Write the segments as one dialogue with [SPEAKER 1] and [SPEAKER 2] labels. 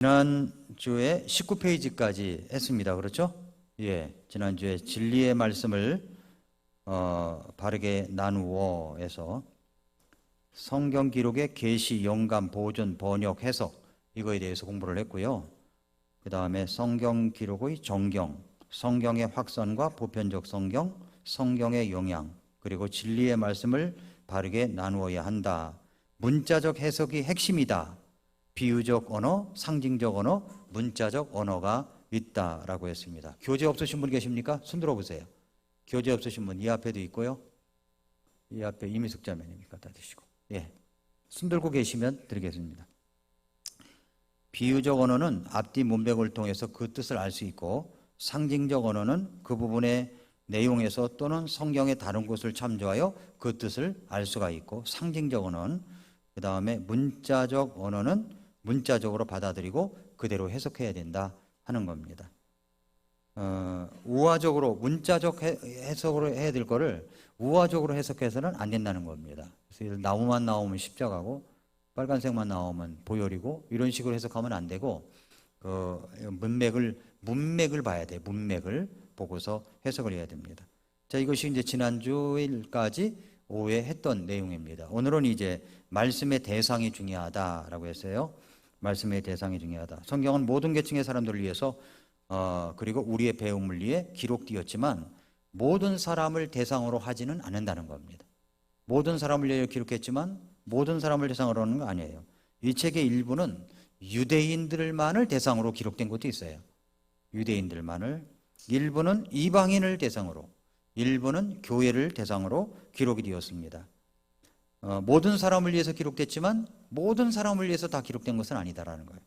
[SPEAKER 1] 지난주에 19페이지까지 했습니다. 그렇죠? 예, 지난주에 진리의 말씀을 바르게 나누어 해서 성경 기록의 계시, 영감, 보존, 번역, 해석 이거에 대해서 공부를 했고요. 그 다음에 성경 기록의 정경, 성경의 확선과 보편적 성경, 성경의 영향, 그리고 진리의 말씀을 바르게 나누어야 한다. 문자적 해석이 핵심이다. 비유적 언어, 상징적 언어, 문자적 언어가 있다라고 했습니다. 교재 없으신 분 계십니까? 손 들어보세요. 교재 없으신 분 이 앞에도 있고요. 이 앞에 이미숙 자매님 갖다 드시고, 예, 손 들고 계시면 드리겠습니다. 비유적 언어는 앞뒤 문맥을 통해서 그 뜻을 알 수 있고, 상징적 언어는 그 부분의 내용에서 또는 성경의 다른 곳을 참조하여 그 뜻을 알 수가 있고, 상징적 언어는 그 다음에 문자적 언어는 문자적으로 받아들이고 그대로 해석해야 된다 하는 겁니다. 우화적으로 문자적 해석으로 해야 될 거를 우화적으로 해석해서는 안 된다는 겁니다. 그래서 나무만 나오면 십자가고 빨간색만 나오면 보혈이고 이런 식으로 해석하면 안 되고, 문맥을 봐야 돼. 문맥을 보고서 해석을 해야 됩니다. 자, 이것이 이제 지난주일까지 오후에 했던 내용입니다. 오늘은 이제 말씀의 대상이 중요하다라고 했어요. 말씀의 대상이 중요하다. 성경은 모든 계층의 사람들을 위해서 그리고 우리의 배움을 위해 기록되었지만 모든 사람을 대상으로 하지는 않는다는 겁니다. 모든 사람을 위해 기록했지만 모든 사람을 대상으로 하는 거 아니에요. 이 책의 일부는 유대인들만을 대상으로 기록된 것도 있어요. 유대인들만을. 일부는 이방인을 대상으로, 일부는 교회를 대상으로 기록이 되었습니다. 모든 사람을 위해서 기록됐지만 모든 사람을 위해서 다 기록된 것은 아니다라는 거예요.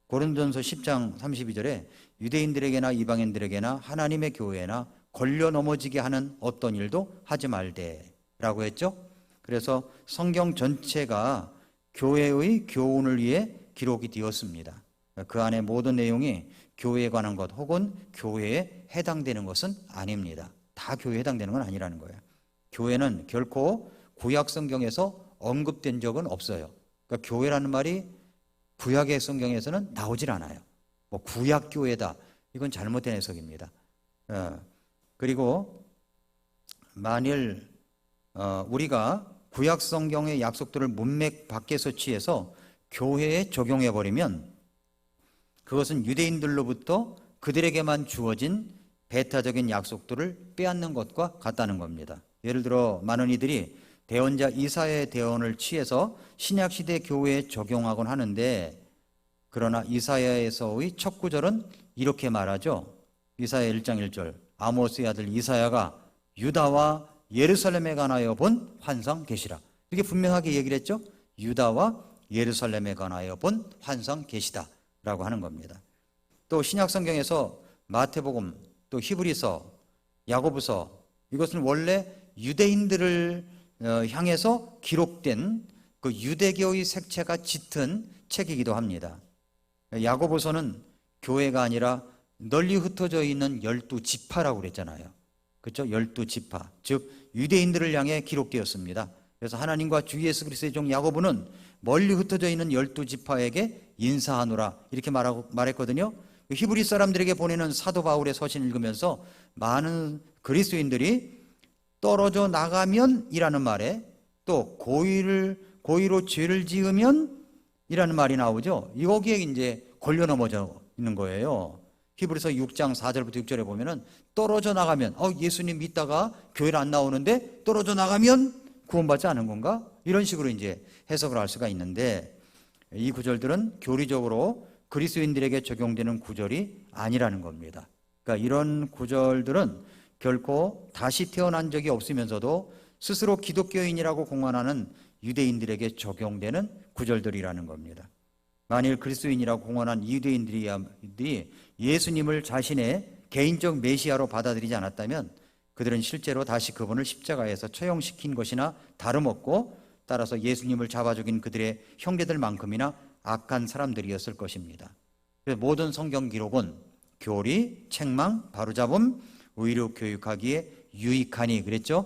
[SPEAKER 1] 고린도전서 10장 32절에 유대인들에게나 이방인들에게나 하나님의 교회나 걸려 넘어지게 하는 어떤 일도 하지 말되라고 했죠. 그래서 성경 전체가 교회의 교훈을 위해 기록이 되었습니다. 그 안에 모든 내용이 교회에 관한 것 혹은 교회에 해당되는 것은 아닙니다. 다 교회에 해당되는 건 아니라는 거예요. 교회는 결코 구약 성경에서 언급된 적은 없어요. 그러니까 교회라는 말이 구약의 성경에서는 나오질 않아요. 뭐 구약 교회다, 이건 잘못된 해석입니다. 그리고 만일 우리가 구약 성경의 약속들을 문맥 밖에서 취해서 교회에 적용해 버리면 그것은 유대인들로부터 그들에게만 주어진 배타적인 약속들을 빼앗는 것과 같다는 겁니다. 예를 들어 많은 이들이 대언자 이사야의 대언을 취해서 신약시대 교회에 적용하곤 하는데, 그러나 이사야에서의 첫 구절은 이렇게 말하죠. 이사야 1장 1절 아모스의 아들 이사야가 유다와 예루살렘에 관하여 본 환상 계시라. 이렇게 분명하게 얘기를 했죠. 유다와 예루살렘에 관하여 본 환상 계시다 라고 하는 겁니다. 또 신약성경에서 마태복음, 또 히브리서, 야고보서, 이것은 원래 유대인들을 향해서 기록된 그 유대교의 색채가 짙은 책이기도 합니다. 야고보서는 교회가 아니라 널리 흩어져 있는 12지파라고 그랬잖아요. 그렇죠? 12지파, 즉 유대인들을 향해 기록되었습니다. 그래서 하나님과 주 예수 그리스도의 종 야고보는 멀리 흩어져 있는 12지파에게 인사하노라 이렇게 말했거든요. 히브리 사람들에게 보내는 사도 바울의 서신 읽으면서 많은 그리스도인들이 떨어져 나가면 이라는 말에 또 고의로 죄를 지으면 이라는 말이 나오죠. 여기에 이제 걸려 넘어져 있는 거예요. 히브리서 6장 4절부터 6절에 보면은 떨어져 나가면 예수님 믿다가 교회를 안 나오는데 떨어져 나가면 구원받지 않은 건가? 이런 식으로 이제 해석을 할 수가 있는데, 이 구절들은 교리적으로 그리스도인들에게 적용되는 구절이 아니라는 겁니다. 그러니까 이런 구절들은 결코 다시 태어난 적이 없으면서도 스스로 기독교인이라고 공언하는 유대인들에게 적용되는 구절들이라는 겁니다. 만일 그리스도인이라고 공언한 유대인들이 예수님을 자신의 개인적 메시아로 받아들이지 않았다면 그들은 실제로 다시 그분을 십자가에서 처형시킨 것이나 다름없고, 따라서 예수님을 잡아 죽인 그들의 형제들만큼이나 악한 사람들이었을 것입니다. 그래서 모든 성경 기록은 교리, 책망, 바로잡음, 의로 교육하기에 유익하니 그랬죠.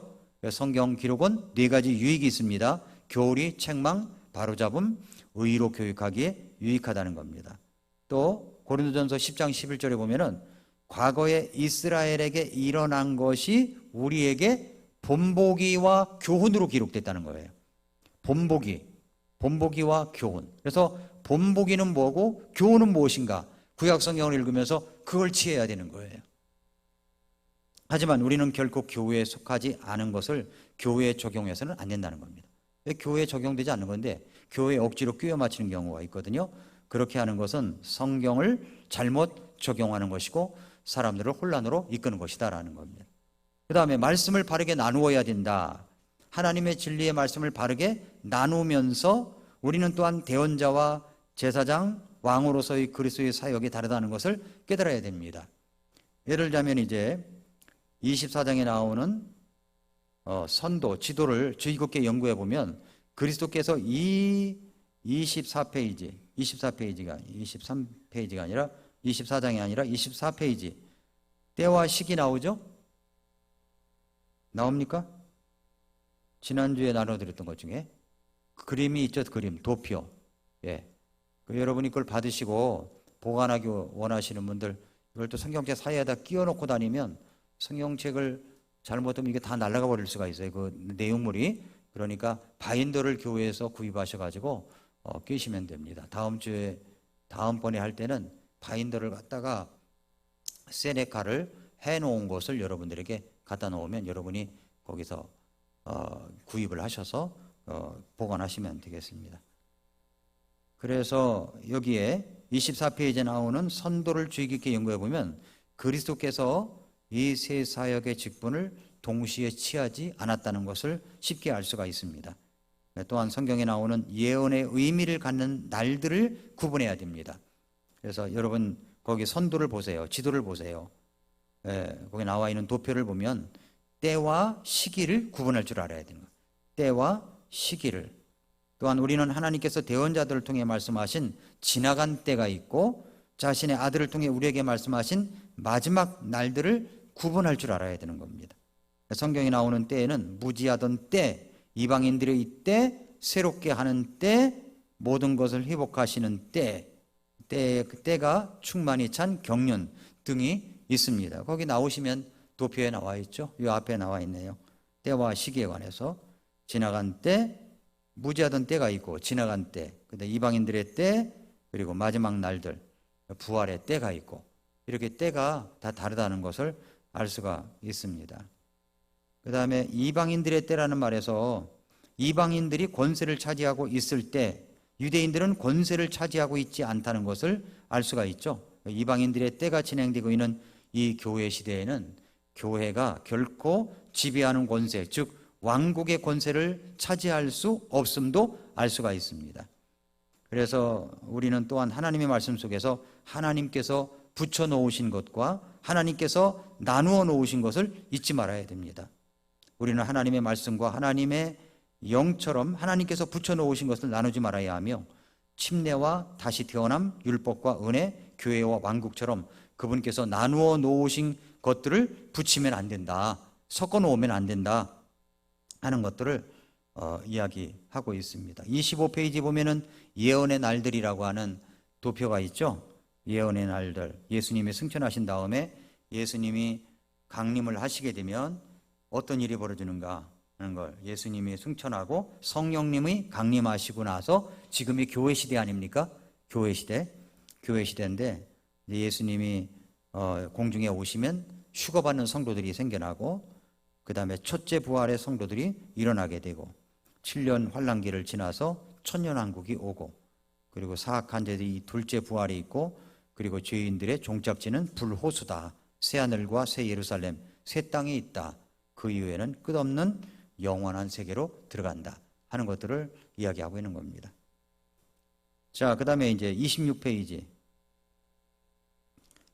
[SPEAKER 1] 성경 기록은 4가지 유익이 있습니다. 교리, 책망, 바로잡음, 의로 교육하기에 유익하다는 겁니다. 또 고린도전서 10장 11절에 보면은 과거에 이스라엘에게 일어난 것이 우리에게 본보기와 교훈으로 기록됐다는 거예요. 본보기와 교훈. 그래서 본보기는 뭐고 교훈은 무엇인가? 구약 성경을 읽으면서 그걸 취해야 되는 거예요. 하지만 우리는 결코 교회에 속하지 않은 것을 교회에 적용해서는 안 된다는 겁니다. 교회에 적용되지 않는 건데 교회에 억지로 끼워 맞추는 경우가 있거든요. 그렇게 하는 것은 성경을 잘못 적용하는 것이고 사람들을 혼란으로 이끄는 것이다라는 겁니다. 그 다음에 말씀을 바르게 나누어야 된다. 하나님의 진리의 말씀을 바르게 나누면서 우리는 또한 대언자와 제사장, 왕으로서의 그리스도의 사역이 다르다는 것을 깨달아야 됩니다. 예를 들자면 이제 24장에 나오는 선도, 지도를 주의 깊게 연구해 보면 그리스도께서 이 23페이지가 23페이지가 아니라 24장이 아니라 24페이지 때와 시기 나오죠? 나옵니까? 지난주에 나눠드렸던 것 중에 그림이 있죠. 그림, 도표. 예. 여러분이 그걸 받으시고 보관하기 원하시는 분들 이걸 또 성경책 사이에다 끼워놓고 다니면 성경책을 잘못하면 이게 다 날아가 버릴 수가 있어요. 그 내용물이. 그러니까 바인더를 교회에서 구입하셔가지고 끼시면 됩니다. 다음번에 할 때는 바인더를 갖다가 세네카를 해놓은 것을 여러분들에게 갖다 놓으면 여러분이 거기서 구입을 하셔서 보관하시면 되겠습니다. 그래서 여기에 24페이지에 나오는 선도를 주의 깊게 연구해 보면 그리스도께서 이 세 사역의 직분을 동시에 취하지 않았다는 것을 쉽게 알 수가 있습니다. 또한 성경에 나오는 예언의 의미를 갖는 날들을 구분해야 됩니다. 그래서 여러분 거기 선도를 보세요. 지도를 보세요. 거기 나와 있는 도표를 보면 때와 시기를 구분할 줄 알아야 되는 거예요. 때와 시기를. 또한 우리는 하나님께서 대언자들을 통해 말씀하신 지나간 때가 있고 자신의 아들을 통해 우리에게 말씀하신 마지막 날들을 구분할 줄 알아야 되는 겁니다. 성경에 나오는 때에는 무지하던 때, 이방인들의 때, 새롭게 하는 때, 모든 것을 회복하시는 때가 충만히 찬 경륜 등이 있습니다. 거기 나오시면 도표에 나와 있죠. 이 앞에 나와 있네요. 때와 시기에 관해서 지나간 때, 무지하던 때가 있고 지나간 때, 그다음에 이방인들의 때, 그리고 마지막 날들, 부활의 때가 있고 이렇게 때가 다 다르다는 것을 알 수가 있습니다. 그 다음에 이방인들의 때라는 말에서 이방인들이 권세를 차지하고 있을 때 유대인들은 권세를 차지하고 있지 않다는 것을 알 수가 있죠. 이방인들의 때가 진행되고 있는 이 교회 시대에는 교회가 결코 지배하는 권세, 즉 왕국의 권세를 차지할 수 없음도 알 수가 있습니다. 그래서 우리는 또한 하나님의 말씀 속에서 하나님께서 붙여놓으신 것과 하나님께서 나누어 놓으신 것을 잊지 말아야 됩니다. 우리는 하나님의 말씀과 하나님의 영처럼 하나님께서 붙여놓으신 것을 나누지 말아야 하며 침례와 다시 태어남, 율법과 은혜, 교회와 왕국처럼 그분께서 나누어 놓으신 것들을 붙이면 안 된다, 섞어 놓으면 안 된다 하는 것들을 이야기하고 있습니다. 25페이지 보면은 예언의 날들이라고 하는 도표가 있죠. 예언의 날들, 예수님이 승천하신 다음에 예수님이 강림을 하시게 되면 어떤 일이 벌어지는가 하는 걸, 예수님이 승천하고 성령님이 강림하시고 나서 지금이 교회 시대 아닙니까? 교회 시대인데 예수님이 공중에 오시면 휴거받는 성도들이 생겨나고 그 다음에 첫째 부활의 성도들이 일어나게 되고 7년 환란기를 지나서 천년왕국이 오고 그리고 사악한 자들이 둘째 부활이 있고 그리고 죄인들의 종착지는 불호수다. 새하늘과 새 예루살렘, 새 땅이 있다. 그 이후에는 끝없는 영원한 세계로 들어간다 하는 것들을 이야기하고 있는 겁니다. 자, 그 다음에 이제 26페이지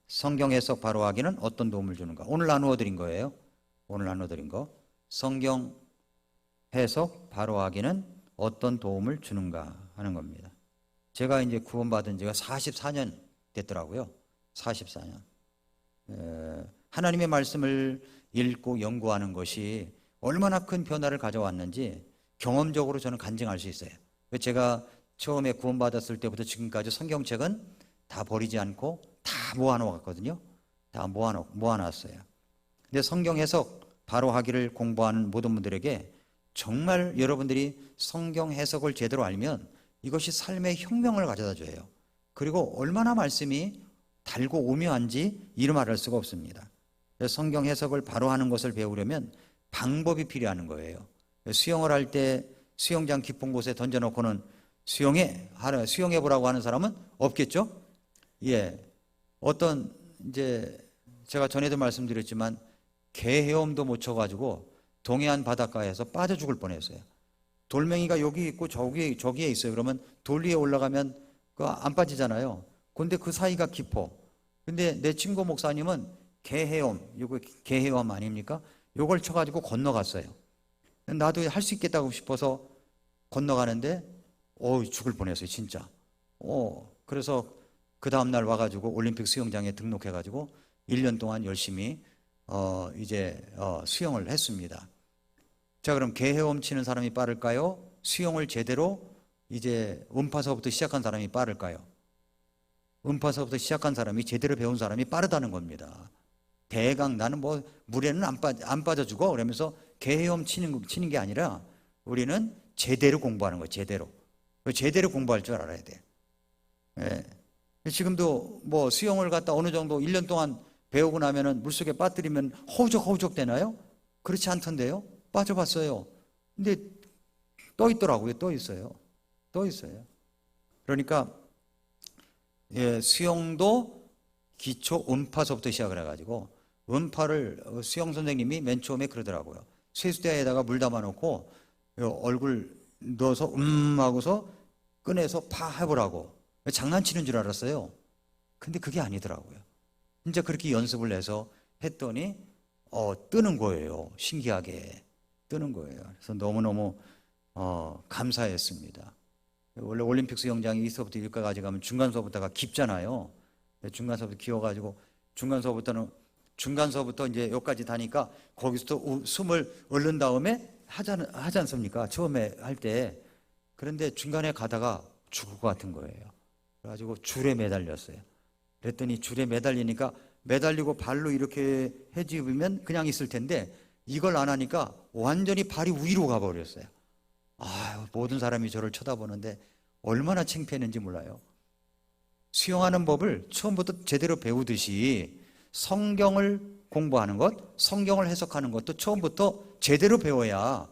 [SPEAKER 1] 성경 해석 바로 하기는 어떤 도움을 주는가. 오늘 나누어 드린 거예요. 오늘 나누어 드린 거. 성경 해석 바로 하기는 어떤 도움을 주는가 하는 겁니다. 제가 이제 구원받은 지가 44년 됐더라고요. 44년. 하나님의 말씀을 읽고 연구하는 것이 얼마나 큰 변화를 가져왔는지 경험적으로 저는 간증할 수 있어요. 제가 처음에 구원받았을 때부터 지금까지 성경책은 다 버리지 않고 다 모아놓았거든요. 다 모아놨어요. 근데 성경 해석 바로 하기를 공부하는 모든 분들에게 정말 여러분들이 성경 해석을 제대로 알면 이것이 삶의 혁명을 가져다 줘요. 그리고 얼마나 말씀이 달고 오묘한지 이루 말할 수가 없습니다. 성경 해석을 바로 하는 것을 배우려면 방법이 필요한 거예요. 수영을 할 때 수영장 깊은 곳에 던져놓고는 수영해 보라고 하는 사람은 없겠죠? 예. 어떤 이제 제가 전에도 말씀드렸지만 개 헤엄도 못 쳐가지고 동해안 바닷가에서 빠져 죽을 뻔했어요. 돌멩이가 여기 있고 저기에 있어요. 그러면 돌 위에 올라가면 그 안 빠지잖아요. 근데 그 사이가 깊어. 근데 내 친구 목사님은 개 헤엄, 이거 개 헤엄 아닙니까? 요걸 쳐가지고 건너갔어요. 나도 할 수 있겠다고 싶어서 건너가는데 죽을 뻔했어요, 진짜. 그래서 그 다음날 와가지고 올림픽 수영장에 등록해가지고 1년 동안 열심히 수영을 했습니다. 자, 그럼 개 헤엄 치는 사람이 빠를까요? 수영을 제대로 이제 음파서부터 시작한 사람이 빠를까요? 음파서부터 시작한 사람이 제대로 배운 사람이 빠르다는 겁니다. 대강 나는 뭐 물에는 안 빠져 죽어 그러면서 개 헤엄 치는 게 아니라 우리는 제대로 공부하는 거예요. 제대로 공부할 줄 알아야 돼. 예. 지금도 뭐 수영을 갖다 어느 정도 1년 동안 배우고 나면은 물속에 빠뜨리면 허우적 되나요? 그렇지 않던데요. 빠져봤어요. 근데 떠 있더라고요. 떠 있어요. 그러니까 수영도 기초 음파서부터 시작을 해가지고 음파를 수영 선생님이 맨 처음에 그러더라고요. 세수대에다가 물 담아놓고 얼굴 넣어서 하고서 꺼내서 파 해보라고. 장난치는 줄 알았어요. 근데 그게 아니더라고요. 진짜 그렇게 연습을 해서 했더니 뜨는 거예요. 신기하게 뜨는 거예요. 그래서 너무너무 감사했습니다. 원래 올림픽 수영장이 2서부터 1까지 가면 중간서부터가 깊잖아요. 중간서부터 기어가지고 중간서부터 이제 여기까지 다니까 거기서 숨을 얼른 다음에 하지 않습니까? 처음에 할 때. 그런데 중간에 가다가 죽을 것 같은 거예요. 그래가지고 줄에 매달렸어요. 그랬더니 줄에 매달리고 발로 이렇게 헤집으면 그냥 있을 텐데 이걸 안 하니까 완전히 발이 위로 가버렸어요. 모든 사람이 저를 쳐다보는데 얼마나 창피했는지 몰라요. 수영하는 법을 처음부터 제대로 배우듯이 성경을 공부하는 것, 성경을 해석하는 것도 처음부터 제대로 배워야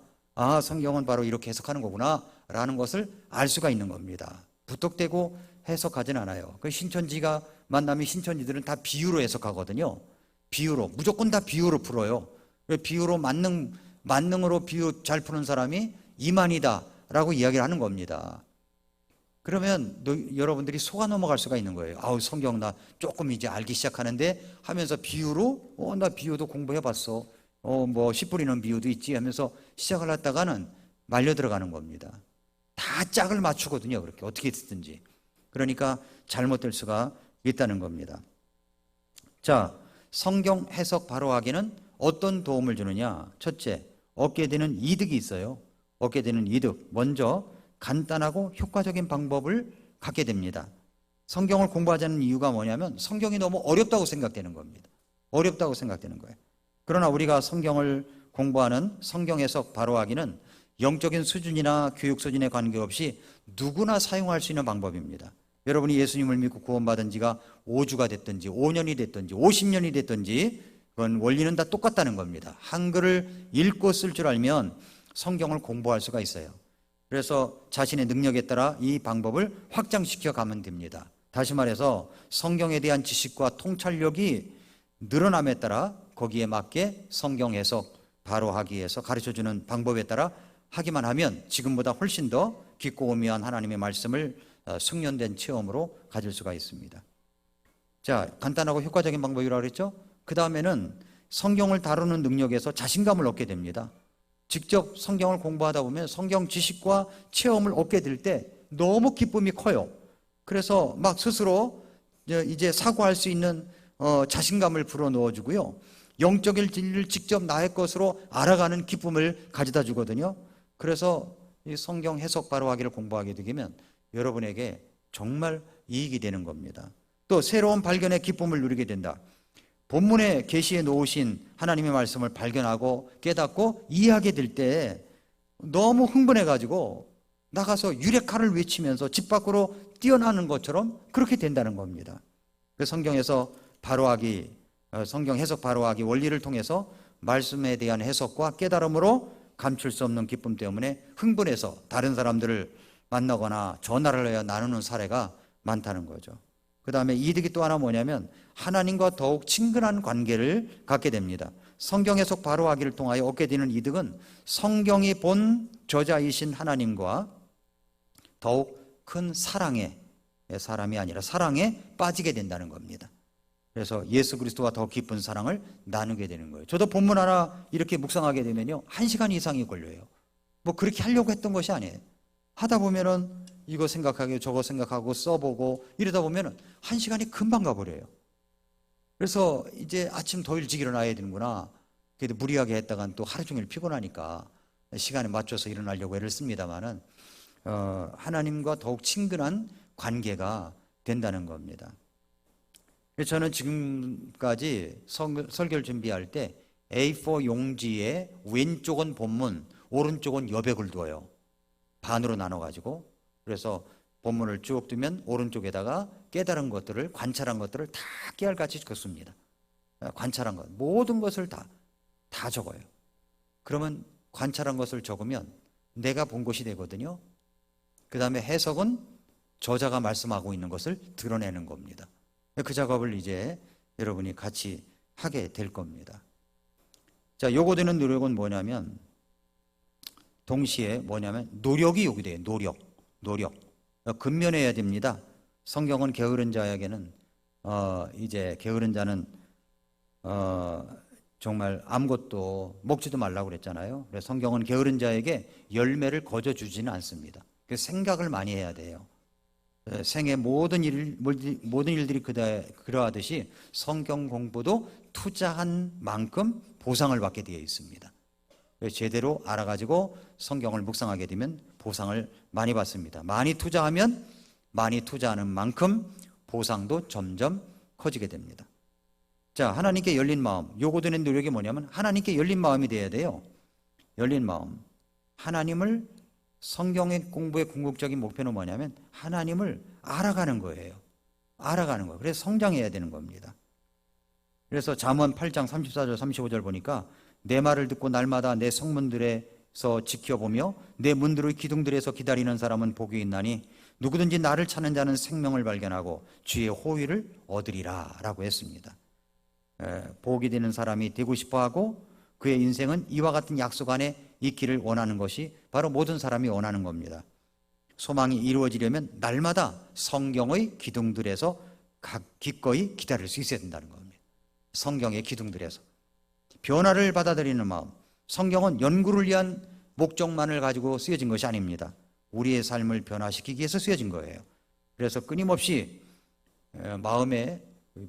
[SPEAKER 1] 성경은 바로 이렇게 해석하는 거구나 라는 것을 알 수가 있는 겁니다. 부탁되고 해석하진 않아요. 그 신천지가 만나면 신천지들은 다 비유로 해석하거든요. 무조건 다 비유로 풀어요. 비유로 만능으로 비유 잘 푸는 사람이 이만이다 라고 이야기를 하는 겁니다. 그러면 여러분들이 속아 넘어갈 수가 있는 거예요. 성경 나 조금 이제 알기 시작하는데 하면서 비유로 나 비유도 공부해봤어. 뭐 씨 뿌리는 비유도 있지 하면서 시작을 했다가는 말려 들어가는 겁니다. 다 짝을 맞추거든요. 그렇게 어떻게 쓰든지. 그러니까 잘못될 수가 있다는 겁니다. 자, 성경 해석 바로 하기는 어떤 도움을 주느냐? 첫째, 얻게 되는 이득이 있어요. 얻게 되는 이득. 먼저 간단하고 효과적인 방법을 갖게 됩니다. 성경을 공부하자는 이유가 뭐냐면 성경이 너무 어렵다고 생각되는 겁니다. 어렵다고 생각되는 거예요. 그러나 우리가 성경을 공부하는 성경 해석 바로 하기는 영적인 수준이나 교육 수준에 관계없이 누구나 사용할 수 있는 방법입니다. 여러분이 예수님을 믿고 구원받은 지가 5주가 됐든지 5년이 됐든지 50년이 됐든지 그건 원리는 다 똑같다는 겁니다. 한글을 읽고 쓸 줄 알면 성경을 공부할 수가 있어요. 그래서 자신의 능력에 따라 이 방법을 확장시켜 가면 됩니다. 다시 말해서 성경에 대한 지식과 통찰력이 늘어남에 따라 거기에 맞게 성경 해석 바로 하기 위해서 가르쳐주는 방법에 따라 하기만 하면 지금보다 훨씬 더 깊고 오묘한 하나님의 말씀을 숙련된 체험으로 가질 수가 있습니다. 자, 간단하고 효과적인 방법이라고 그랬죠? 그 다음에는 성경을 다루는 능력에서 자신감을 얻게 됩니다. 직접 성경을 공부하다 보면 성경 지식과 체험을 얻게 될 때 너무 기쁨이 커요. 그래서 막 스스로 이제 사고할 수 있는 자신감을 불어넣어 주고요. 영적인 진리를 직접 나의 것으로 알아가는 기쁨을 가져다 주거든요. 그래서 이 성경 해석 바로 하기를 공부하게 되면 여러분에게 정말 이익이 되는 겁니다. 또 새로운 발견의 기쁨을 누리게 된다. 본문에 계시해 놓으신 하나님의 말씀을 발견하고 깨닫고 이해하게 될 때 너무 흥분해가지고 나가서 유레카를 외치면서 집 밖으로 뛰어나는 것처럼 그렇게 된다는 겁니다. 성경에서 바로하기, 성경 해석 바로하기 원리를 통해서 말씀에 대한 해석과 깨달음으로 감출 수 없는 기쁨 때문에 흥분해서 다른 사람들을 만나거나 전화를 해야 나누는 사례가 많다는 거죠. 그 다음에 이득이 또 하나 뭐냐면 하나님과 더욱 친근한 관계를 갖게 됩니다. 성경 해석 바로하기를 통하여 얻게 되는 이득은 성경이 본 저자이신 하나님과 더욱 큰 사랑에, 사람이 아니라 사랑에 빠지게 된다는 겁니다. 그래서 예수 그리스도와 더 깊은 사랑을 나누게 되는 거예요. 저도 본문 하나 이렇게 묵상하게 되면요 1시간 이상이 걸려요. 뭐 그렇게 하려고 했던 것이 아니에요. 하다 보면은 이거 생각하고 저거 생각하고 써보고 이러다 보면은 1시간이 금방 가버려요. 그래서 이제 아침 더 일찍 일어나야 되는구나. 그래도 무리하게 했다간 또 하루 종일 피곤하니까 시간에 맞춰서 일어나려고 애를 씁니다만은 하나님과 더욱 친근한 관계가 된다는 겁니다. 저는 지금까지 설교를 준비할 때 A4 용지에 왼쪽은 본문, 오른쪽은 여백을 두어요. 반으로 나눠가지고. 그래서 본문을 쭉 두면 오른쪽에다가 깨달은 것들을, 관찰한 것들을 다 깨알같이 적습니다. 관찰한 것, 모든 것을 다 적어요. 그러면 관찰한 것을 적으면 내가 본 것이 되거든요. 그 다음에 해석은 저자가 말씀하고 있는 것을 드러내는 겁니다. 그 작업을 이제 여러분이 같이 하게 될 겁니다. 자, 요구되는 노력은 뭐냐면, 동시에 뭐냐면 노력이 요구돼요. 노력. 근면해야 됩니다. 성경은 게으른 자에게는 이제 게으른 자는 정말 아무것도 먹지도 말라고 그랬잖아요. 그래서 성경은 게으른 자에게 열매를 거저 주지는 않습니다. 그래서 생각을 많이 해야 돼요. 생의 모든 일들이 그러하듯이 성경 공부도 투자한 만큼 보상을 받게 되어 있습니다. 제대로 알아가지고 성경을 묵상하게 되면 보상을 많이 받습니다. 많이 투자하면 많이 투자하는 만큼 보상도 점점 커지게 됩니다. 자, 하나님께 열린 마음. 요구되는 노력이 뭐냐면 하나님께 열린 마음이 돼야 돼요. 열린 마음. 하나님을, 성경의 공부의 궁극적인 목표는 뭐냐면 하나님을 알아가는 거예요. 알아가는 거예요. 그래서 성장해야 되는 겁니다. 그래서 잠언 8장 34절 35절 보니까 내 말을 듣고 날마다 내 성문들에서 지켜보며 내 문들의 기둥들에서 기다리는 사람은 복이 있나니 누구든지 나를 찾는 자는 생명을 발견하고 주의 호의를 얻으리라 라고 했습니다. 복이 되는 사람이 되고 싶어하고 그의 인생은 이와 같은 약속 안에 있기를 원하는 것이 바로 모든 사람이 원하는 겁니다. 소망이 이루어지려면 날마다 성경의 기둥들에서 기꺼이 기다릴 수 있어야 된다는 겁니다. 성경의 기둥들에서 변화를 받아들이는 마음. 성경은 연구를 위한 목적만을 가지고 쓰여진 것이 아닙니다. 우리의 삶을 변화시키기 위해서 쓰여진 거예요. 그래서 끊임없이 마음의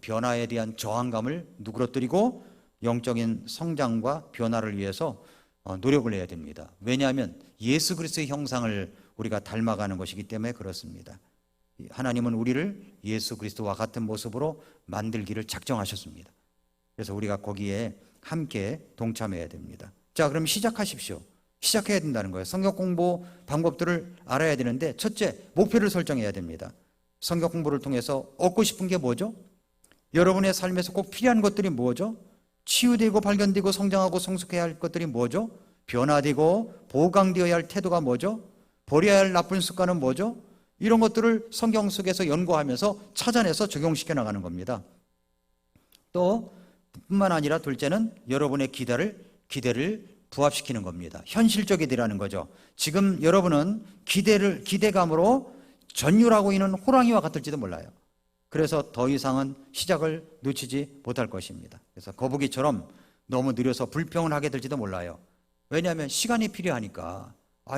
[SPEAKER 1] 변화에 대한 저항감을 누그러뜨리고 영적인 성장과 변화를 위해서 노력을 해야 됩니다. 왜냐하면 예수 그리스도의 형상을 우리가 닮아가는 것이기 때문에 그렇습니다. 하나님은 우리를 예수 그리스도와 같은 모습으로 만들기를 작정하셨습니다. 그래서 우리가 거기에 함께 동참해야 됩니다. 자, 그럼 시작하십시오. 시작해야 된다는 거예요. 성경 공부 방법들을 알아야 되는데 첫째, 목표를 설정해야 됩니다. 성경 공부를 통해서 얻고 싶은 게 뭐죠? 여러분의 삶에서 꼭 필요한 것들이 뭐죠? 치유되고 발견되고 성장하고 성숙해야 할 것들이 뭐죠? 변화되고 보강되어야 할 태도가 뭐죠? 버려야 할 나쁜 습관은 뭐죠? 이런 것들을 성경 속에서 연구하면서 찾아내서 적용시켜 나가는 겁니다. 또 뿐만 아니라 둘째는 여러분의 기대를 부합시키는 겁니다. 현실적이 되라는 거죠. 지금 여러분은 기대감으로 전율하고 있는 호랑이와 같을지도 몰라요. 그래서 더 이상은 시작을 놓치지 못할 것입니다. 그래서 거북이처럼 너무 느려서 불평을 하게 될지도 몰라요. 왜냐하면 시간이 필요하니까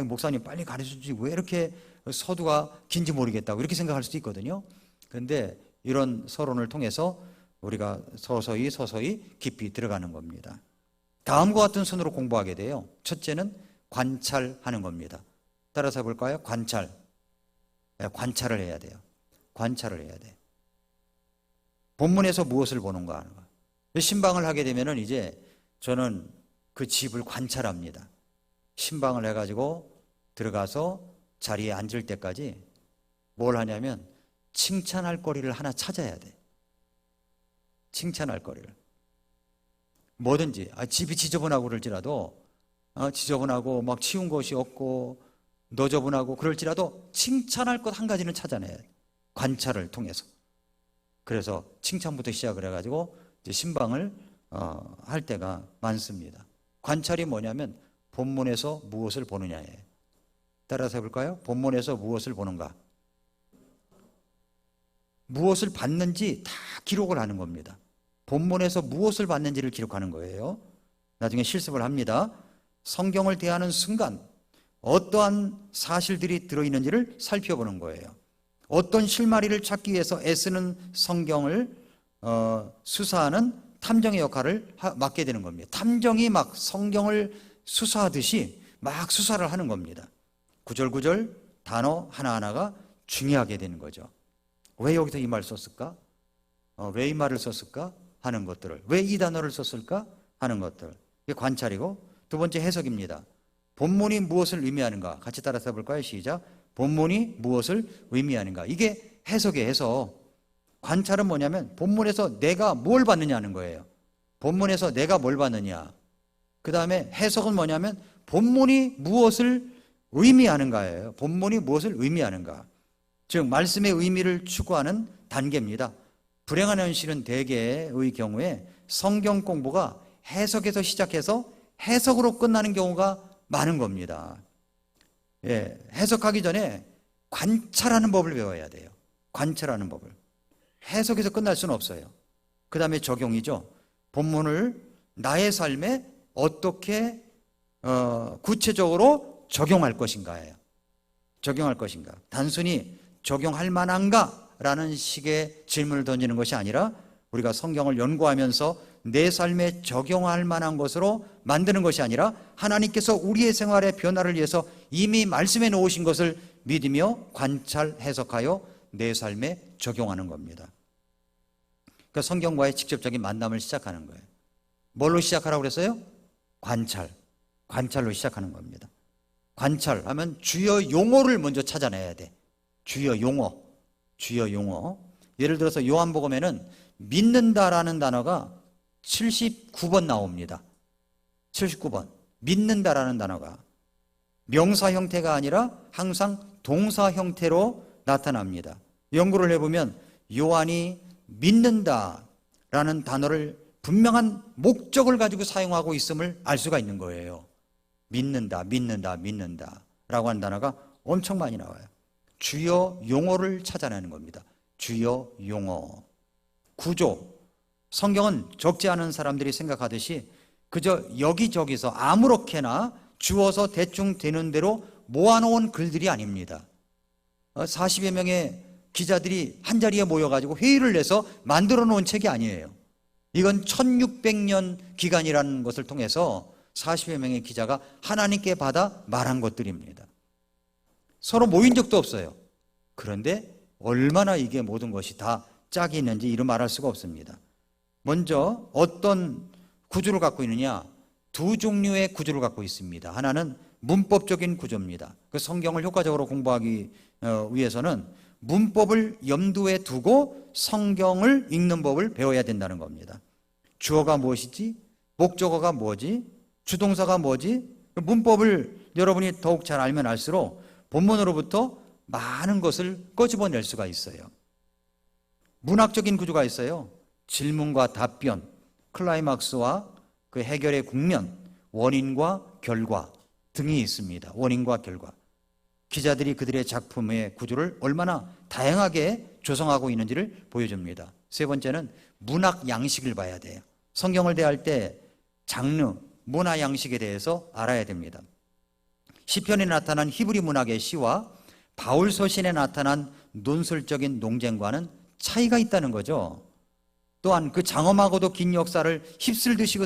[SPEAKER 1] 목사님 빨리 가르쳐주지 왜 이렇게 서두가 긴지 모르겠다고 이렇게 생각할 수도 있거든요. 그런데 이런 서론을 통해서 우리가 서서히 깊이 들어가는 겁니다. 다음과 같은 순으로 공부하게 돼요. 첫째는 관찰하는 겁니다. 따라서 해볼까요? 관찰을 해야 돼요. 관찰을 해야 돼. 본문에서 무엇을 보는가 하는 거예요. 신방을 하게 되면은 이제 저는 그 집을 관찰합니다. 신방을 해가지고 들어가서 자리에 앉을 때까지 뭘 하냐면 칭찬할 거리를 하나 찾아야 돼. 칭찬할 거리를. 뭐든지 집이 지저분하고 그럴지라도 지저분하고 막 치운 것이 없고 너저분하고 그럴지라도 칭찬할 것 한 가지는 찾아내야 돼. 관찰을 통해서. 그래서 칭찬부터 시작을 해가지고 이제 신방을 할 때가 많습니다. 관찰이 뭐냐면 본문에서 무엇을 보느냐예요. 따라서 해볼까요? 본문에서 무엇을 보는가? 무엇을 봤는지 다 기록을 하는 겁니다. 본문에서 무엇을 봤는지를 기록하는 거예요. 나중에 실습을 합니다. 성경을 대하는 순간 어떠한 사실들이 들어있는지를 살펴보는 거예요. 어떤 실마리를 찾기 위해서 애쓰는 성경을 수사하는 탐정의 역할을 맡게 되는 겁니다. 탐정이 막 성경을 수사하듯이 막 수사를 하는 겁니다. 구절구절 단어 하나하나가 중요하게 되는 거죠. 왜 여기서 이 말을 썼을까? 왜 이 말을 썼을까? 하는 것들을. 왜 이 단어를 썼을까? 하는 것들. 이게 관찰이고, 두 번째 해석입니다. 본문이 무엇을 의미하는가? 같이 따라서 해볼까요? 시작. 본문이 무엇을 의미하는가? 이게 해석의 해석. 관찰은 뭐냐면 본문에서 내가 뭘 봤느냐 하는 거예요. 본문에서 내가 뭘 봤느냐. 그 다음에 해석은 뭐냐면 본문이 무엇을 의미하는가예요. 본문이 무엇을 의미하는가. 즉 말씀의 의미를 추구하는 단계입니다. 불행한 현실은 대개의 경우에 성경 공부가 해석에서 시작해서 해석으로 끝나는 경우가 많은 겁니다. 예, 해석하기 전에 관찰하는 법을 배워야 돼요. 관찰하는 법을. 해석에서 끝날 수는 없어요. 그 다음에 적용이죠. 본문을 나의 삶에 어떻게 구체적으로 적용할 것인가예요. 적용할 것인가. 단순히 적용할 만한가? 라는 식의 질문을 던지는 것이 아니라 우리가 성경을 연구하면서 내 삶에 적용할 만한 것으로 만드는 것이 아니라 하나님께서 우리의 생활의 변화를 위해서 이미 말씀해 놓으신 것을 믿으며 관찰, 해석하여 내 삶에 적용하는 겁니다. 그러니까 성경과의 직접적인 만남을 시작하는 거예요. 뭘로 시작하라고 그랬어요? 관찰. 관찰로 시작하는 겁니다. 관찰하면 주요 용어를 먼저 찾아내야 돼. 주요 용어. 주요 용어. 예를 들어서 요한복음에는 믿는다라는 단어가 79번 나옵니다. 79번. 믿는다라는 단어가 명사 형태가 아니라 항상 동사 형태로 나타납니다. 연구를 해보면 요한이 믿는다라는 단어를 분명한 목적을 가지고 사용하고 있음을 알 수가 있는 거예요. 믿는다, 믿는다, 믿는다 라고 하는 단어가 엄청 많이 나와요. 주요 용어를 찾아내는 겁니다. 주요 용어. 구조. 성경은 적지 않은 사람들이 생각하듯이 그저 여기저기서 아무렇게나 주어서 대충 되는 대로 모아놓은 글들이 아닙니다. 40여 명의 기자들이 한자리에 모여가지고 회의를 내서 만들어 놓은 책이 아니에요. 이건 1600년 기간이라는 것을 통해서 40여 명의 기자가 하나님께 받아 말한 것들입니다. 서로 모인 적도 없어요. 그런데 얼마나 이게 모든 것이 다 짝이 있는지 이루 말할 수가 없습니다. 먼저 어떤 구조를 갖고 있느냐? 두 종류의 구조를 갖고 있습니다. 하나는 문법적인 구조입니다. 그 성경을 효과적으로 공부하기 위해서는 문법을 염두에 두고 성경을 읽는 법을 배워야 된다는 겁니다. 주어가 무엇이지? 목적어가 뭐지? 주동사가 뭐지? 문법을 여러분이 더욱 잘 알면 알수록 본문으로부터 많은 것을 꺼집어낼 수가 있어요. 문학적인 구조가 있어요. 질문과 답변, 클라이막스와 그 해결의 국면, 원인과 결과 등이 있습니다. 원인과 결과. 기자들이 그들의 작품의 구조를 얼마나 다양하게 조성하고 있는지를 보여줍니다. 세 번째는 문학 양식을 봐야 돼요. 성경을 대할 때 장르, 문화 양식에 대해서 알아야 됩니다. 시편에 나타난 히브리 문학의 시와 바울 서신에 나타난 논설적인 논쟁과는 차이가 있다는 거죠. 또한 그 장엄하고도 긴 역사를 휩쓸듯이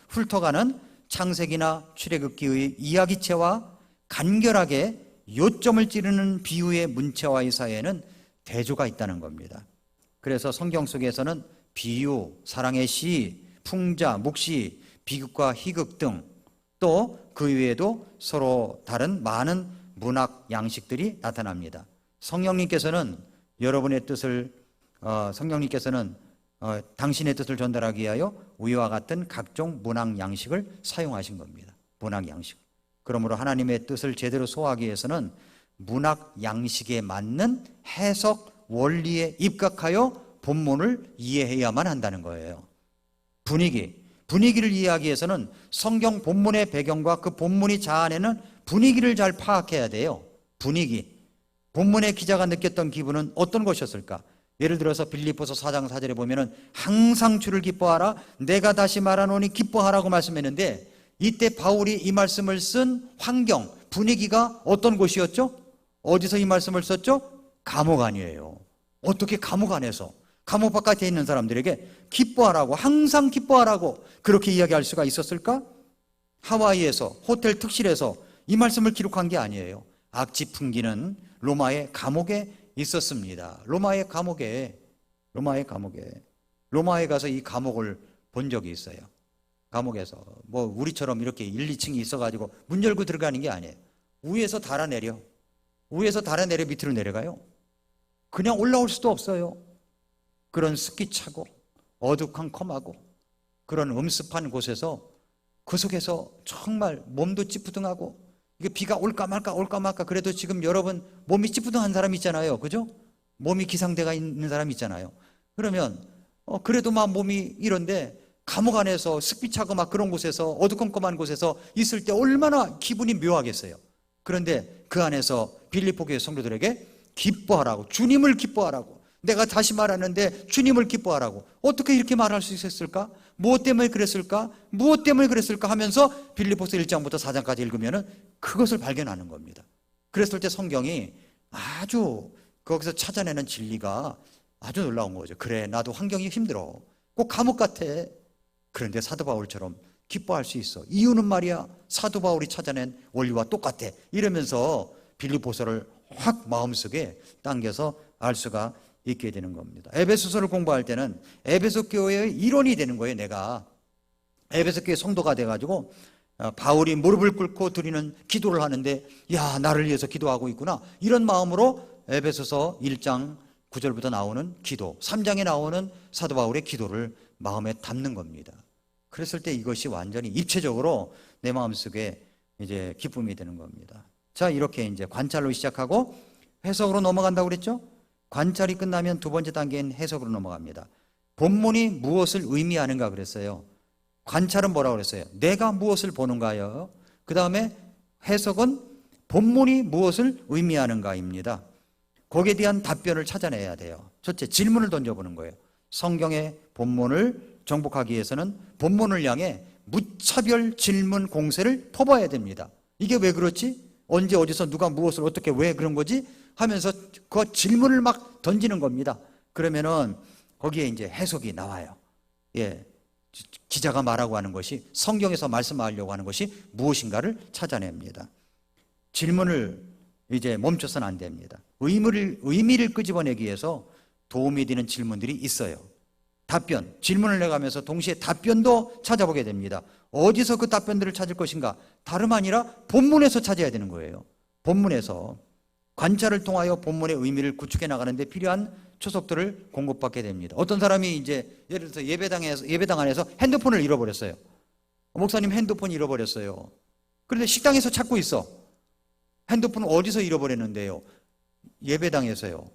[SPEAKER 1] 훑어가는 창세기나 출애굽기의 이야기체와 간결하게 요점을 찌르는 비유의 문체와의 사이에는 대조가 있다는 겁니다. 그래서 성경 속에서는 비유, 사랑의 시, 풍자, 묵시, 비극과 희극 등 또 그 외에도 서로 다른 많은 문학 양식들이 나타납니다. 성령님께서는 여러분의 뜻을 당신의 뜻을 전달하기 위하여 위와 같은 각종 문학 양식을 사용하신 겁니다. 문학 양식. 그러므로 하나님의 뜻을 제대로 소화하기 위해서는 문학 양식에 맞는 해석 원리에 입각하여 본문을 이해해야만 한다는 거예요. 분위기를 이해하기 위해서는 성경 본문의 배경과 그 본문이 자아내는 분위기를 잘 파악해야 돼요. 본문의 기자가 느꼈던 기분은 어떤 것이었을까? 예를 들어서 빌립보서 4장 4절에 보면은 항상 주를 기뻐하라, 내가 다시 말하노니 기뻐하라고 말씀했는데, 이때 바울이 이 말씀을 쓴 환경, 분위기가 어떤 곳이었죠? 어디서 이 말씀을 썼죠? 감옥 안이에요. 어떻게 감옥 안에서, 감옥 바깥에 있는 사람들에게 기뻐하라고, 항상 기뻐하라고 그렇게 이야기할 수가 있었을까? 하와이에서, 호텔 특실에서 이 말씀을 기록한 게 아니에요. 악취 풍기는 로마의 감옥에 있었습니다. 로마의 감옥에 가서 이 감옥을 본 적이 있어요. 감옥에서 뭐 우리처럼 이렇게 1, 2층이 있어가지고 문 열고 들어가는 게 아니에요. 위에서 달아내려 밑으로 내려가요. 그냥 올라올 수도 없어요. 그런 습기 차고 어두컴컴하고 그런 음습한 곳에서, 그 속에서 정말 몸도 찌푸둥하고, 이게 비가 올까 말까 그래도 지금 여러분 몸이 찌푸둥한 사람 있잖아요. 그죠? 몸이 기상대가 있는 사람 있잖아요. 그러면 그래도 막 몸이 이런데 감옥 안에서 습기 차고 막 그런 곳에서, 어두컴컴한 곳에서 있을 때 얼마나 기분이 묘하겠어요. 그런데 그 안에서 빌립보 교회 성도들에게 기뻐하라고, 주님을 기뻐하라고, 내가 다시 말하는데 주님을 기뻐하라고, 어떻게 이렇게 말할 수 있었을까? 무엇 때문에 그랬을까 하면서 빌립보서 1장부터 4장까지 읽으면 그것을 발견하는 겁니다. 그랬을 때 성경이 아주 거기서 찾아내는 진리가 아주 놀라운 거죠. 그래, 나도 환경이 힘들어, 꼭 감옥 같아. 그런데 사도 바울처럼 기뻐할 수 있어. 이유는 말이야, 사도 바울이 찾아낸 원리와 똑같아. 이러면서 빌립보서를 확 마음속에 당겨서 알 수가 있게 되는 겁니다. 에베소서를 공부할 때는 에베소 교회의 일원이 되는 거예요. 내가 에베소 교회 성도가 돼가지고 바울이 무릎을 꿇고 드리는 기도를 하는데, 야, 나를 위해서 기도하고 있구나, 이런 마음으로 에베소서 1장 9절부터 나오는 기도, 3장에 나오는 사도 바울의 기도를 마음에 담는 겁니다. 그랬을 때 이것이 완전히 입체적으로 내 마음속에 이제 기쁨이 되는 겁니다. 자, 이렇게 이제 관찰로 시작하고 해석으로 넘어간다고 그랬죠? 관찰이 끝나면 두 번째 단계인 해석으로 넘어갑니다. 본문이 무엇을 의미하는가 그랬어요. 관찰은 뭐라고 그랬어요? 내가 무엇을 보는가요? 그 다음에 해석은 본문이 무엇을 의미하는가입니다. 거기에 대한 답변을 찾아내야 돼요. 첫째, 질문을 던져보는 거예요. 성경의 본문을 정복하기 위해서는 본문을 향해 무차별 질문 공세를 퍼봐야 됩니다. 이게 왜 그렇지? 언제 어디서 누가 무엇을 어떻게 왜 그런 거지? 하면서 그 질문을 막 던지는 겁니다. 그러면은 거기에 이제 해석이 나와요. 예, 기자가 말하고 하는 것이, 성경에서 말씀하려고 하는 것이 무엇인가를 찾아냅니다. 질문을 이제 멈춰서는 안 됩니다. 의미를 끄집어내기 위해서 도움이 되는 질문들이 있어요. 질문을 내가면서 동시에 답변도 찾아보게 됩니다. 어디서 그 답변들을 찾을 것인가? 다름 아니라 본문에서 찾아야 되는 거예요. 본문에서 관찰을 통하여 본문의 의미를 구축해 나가는데 필요한 초석들을 공급받게 됩니다. 어떤 사람이 이제 예를 들어서 예배당 안에서 핸드폰을 잃어버렸어요. 목사님, 핸드폰 잃어버렸어요. 그런데 식당에서 찾고 있어. 핸드폰을 어디서 잃어버렸는데요? 예배당에서요.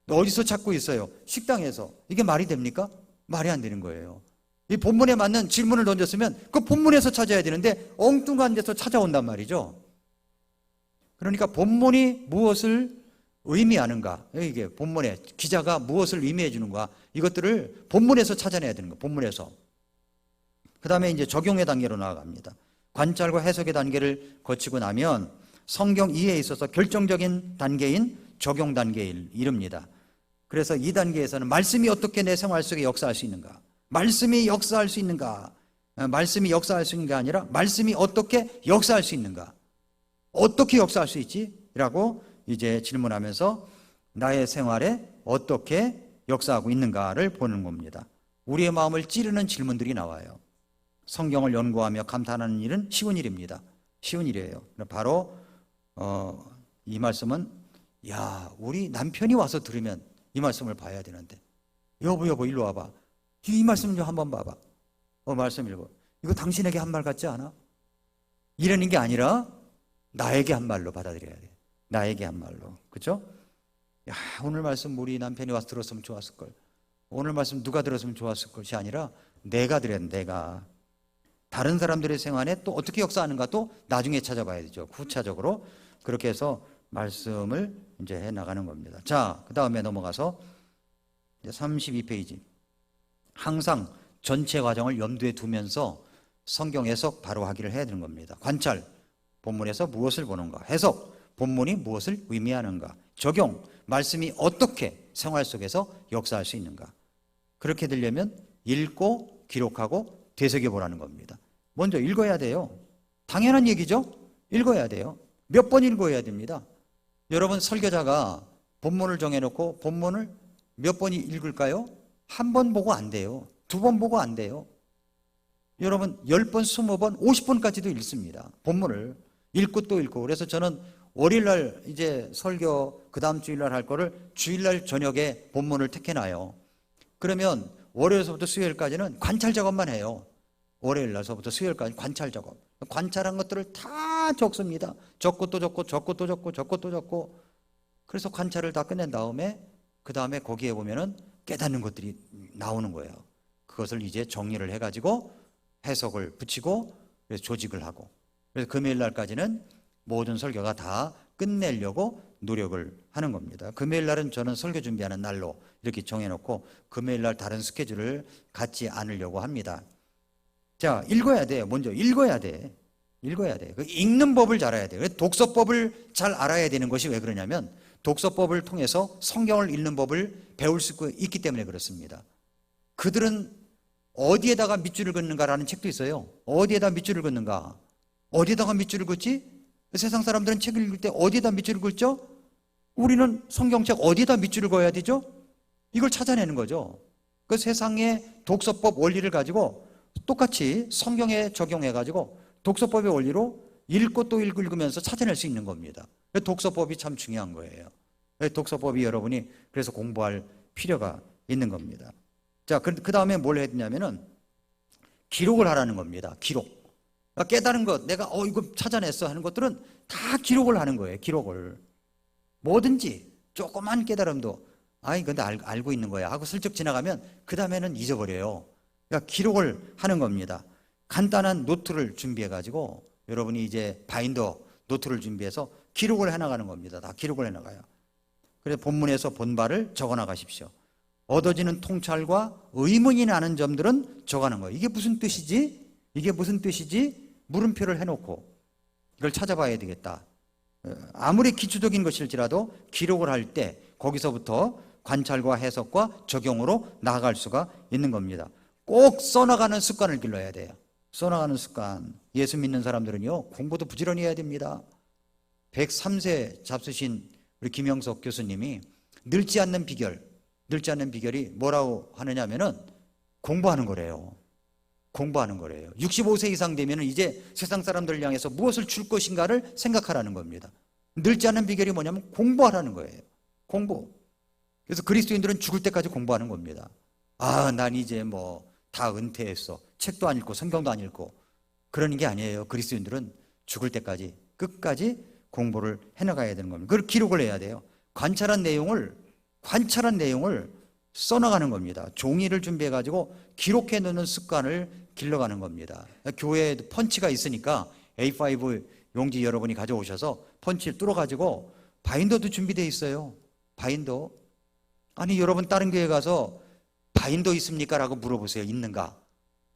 [SPEAKER 1] 어디서 찾고 있어요? 식당에서. 이게 말이 됩니까? 말이 안 되는 거예요. 이 본문에 맞는 질문을 던졌으면 그 본문에서 찾아야 되는데 엉뚱한 데서 찾아온단 말이죠. 그러니까 본문이 무엇을 의미하는가, 이게 본문에 기자가 무엇을 의미해 주는가, 이것들을 본문에서 찾아내야 되는 거예요. 본문에서. 그 다음에 이제 적용의 단계로 나아갑니다. 관찰과 해석의 단계를 거치고 나면 성경 이해에 있어서 결정적인 단계인 적용 단계에 이릅니다. 그래서 이 단계에서는 말씀이 어떻게 내 생활 속에 역사할 수 있는가, 말씀이 역사할 수 있는가, 말씀이 역사할 수 있는 게 아니라 말씀이 어떻게 역사할 수 있는가, 어떻게 역사할 수 있지? 라고 이제 질문하면서 나의 생활에 어떻게 역사하고 있는가를 보는 겁니다. 우리의 마음을 찌르는 질문들이 나와요. 성경을 연구하며 감탄하는 일은 쉬운 일입니다. 쉬운 일이에요. 바로 이 말씀은 우리 남편이 와서 들으면 이 말씀을 봐야 되는데, 여보 일로 와봐, 이 말씀 좀 한번 봐봐, 말씀 읽어, 이거 당신에게 한 말 같지 않아? 이러는 게 아니라 나에게 한 말로 받아들여야 돼. 나에게 한 말로. 그렇죠? 오늘 말씀 우리 남편이 와서 들었으면 좋았을걸, 오늘 말씀 누가 들었으면 좋았을 것이 아니라 내가 들어야 돼. 내가. 다른 사람들의 생활에 또 어떻게 역사하는가 또 나중에 찾아봐야 되죠. 후차적으로. 그렇게 해서 말씀을 이제 해 나가는 겁니다. 자, 그 다음에 넘어가서 이제 32페이지. 항상 전체 과정을 염두에 두면서 성경 해석 바로 하기를 해야 되는 겁니다. 관찰, 본문에서 무엇을 보는가. 해석, 본문이 무엇을 의미하는가. 적용, 말씀이 어떻게 생활 속에서 역사할 수 있는가. 그렇게 되려면 읽고 기록하고 되새겨보라는 겁니다. 먼저 읽어야 돼요. 당연한 얘기죠. 읽어야 돼요. 몇 번 읽어야 됩니다. 여러분, 설교자가 본문을 정해놓고 본문을 몇 번이 읽을까요? 한 번 보고 안 돼요. 두 번 보고 안 돼요. 여러분 10번, 20번, 50번까지도 읽습니다. 본문을 읽고 또 읽고. 그래서 저는 월요일날 이제 설교 그 다음 주일날 할 거를 주일날 저녁에 본문을 택해놔요. 그러면 월요일서부터 수요일까지는 관찰 작업만 해요. 월요일날서부터 수요일까지 관찰 작업. 관찰한 것들을 다 적습니다. 적고 또 적고 적고 또 적고 적고 또 적고. 그래서 관찰을 다 끝낸 다음에 그 다음에 거기에 보면은 깨닫는 것들이 나오는 거예요. 그것을 이제 정리를 해가지고 해석을 붙이고 그래서 조직을 하고. 그래서 금요일 날까지는 모든 설교가 다 끝내려고 노력을 하는 겁니다. 금요일 날은 저는 설교 준비하는 날로 이렇게 정해놓고 금요일 날 다른 스케줄을 갖지 않으려고 합니다. 자, 읽어야 돼요. 먼저 읽어야 돼. 읽어야 돼. 그 읽는 법을 잘 알아야 돼요. 독서법을 잘 알아야 되는 것이 왜 그러냐면 독서법을 통해서 성경을 읽는 법을 배울 수 있기 때문에 그렇습니다. 그들은 어디에다가 밑줄을 긋는가라는 책도 있어요. 어디에다 밑줄을 긋는가? 어디에다가 밑줄을 긋지? 세상 사람들은 책을 읽을 때 어디에다 밑줄을 긋죠? 우리는 성경책 어디에다 밑줄을 그어야 되죠? 이걸 찾아내는 거죠. 그 세상의 독서법 원리를 가지고 똑같이 성경에 적용해가지고 독서법의 원리로 읽고 또 읽으면서 찾아낼 수 있는 겁니다. 독서법이 참 중요한 거예요. 독서법이 여러분이 그래서 공부할 필요가 있는 겁니다. 자, 그 다음에 뭘 해야 되냐면은 기록을 하라는 겁니다. 기록. 깨달은 것, 내가 이거 찾아냈어 하는 것들은 다 기록을 하는 거예요. 기록을. 뭐든지 조그만 깨달음도 근데 알고 있는 거야 하고 슬쩍 지나가면 그 다음에는 잊어버려요. 그러니까 기록을 하는 겁니다. 간단한 노트를 준비해가지고 여러분이 이제 바인더 노트를 준비해서 기록을 해나가는 겁니다. 다 기록을 해나가요. 그래서 본문에서 본 바를 적어나가십시오. 얻어지는 통찰과 의문이 나는 점들은 적어가는 거예요. 이게 무슨 뜻이지? 이게 무슨 뜻이지? 물음표를 해놓고 이걸 찾아봐야 되겠다. 아무리 기초적인 것일지라도 기록을 할 때 거기서부터 관찰과 해석과 적용으로 나아갈 수가 있는 겁니다. 꼭 써나가는 습관을 길러야 돼요. 써나가는 습관. 예수 믿는 사람들은요, 공부도 부지런히 해야 됩니다. 103세 잡수신 우리 김영석 교수님이 늙지 않는 비결이 뭐라고 하느냐 하면은 공부하는 거래요. 공부하는 거래요. 65세 이상 되면 이제 세상 사람들을 향해서 무엇을 줄 것인가를 생각하라는 겁니다. 늙지 않는 비결이 뭐냐면 공부하라는 거예요. 공부. 그래서 그리스도인들은 죽을 때까지 공부하는 겁니다. 난 이제 다 은퇴했어. 책도 안 읽고 성경도 안 읽고 그러는 게 아니에요. 그리스도인들은 죽을 때까지 끝까지 공부를 해나가야 되는 겁니다. 그걸 기록을 해야 돼요. 관찰한 내용을 써나가는 겁니다. 종이를 준비해가지고 기록해 놓는 습관을 길러가는 겁니다. 교회에 펀치가 있으니까 A5 용지 여러분이 가져오셔서 펀치를 뚫어가지고 바인더도 준비되어 있어요. 바인더. 아니 여러분 다른 교회 가서 바인더 있습니까? 라고 물어보세요. 있는가?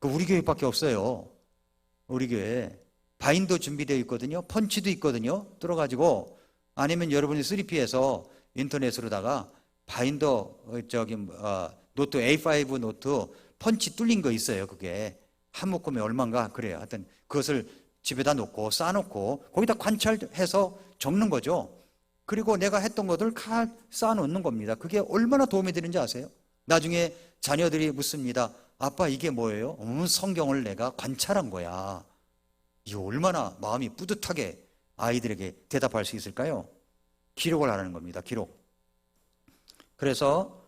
[SPEAKER 1] 우리 교회밖에 없어요. 우리 교회 바인더 준비되어 있거든요. 펀치도 있거든요. 뚫어가지고 아니면 여러분이 3P에서 인터넷으로다가 바인더 노트 A5 노트 펀치 뚫린 거 있어요. 그게 한 묶음에 얼마인가 그래요. 하여튼 그것을 집에다 놓고 쌓아놓고 거기다 관찰해서 적는 거죠. 그리고 내가 했던 것들 다 쌓아놓는 겁니다. 그게 얼마나 도움이 되는지 아세요? 나중에 자녀들이 묻습니다. 아빠 이게 뭐예요? 성경을 내가 관찰한 거야. 이거 얼마나 마음이 뿌듯하게 아이들에게 대답할 수 있을까요? 기록을 하라는 겁니다. 기록. 그래서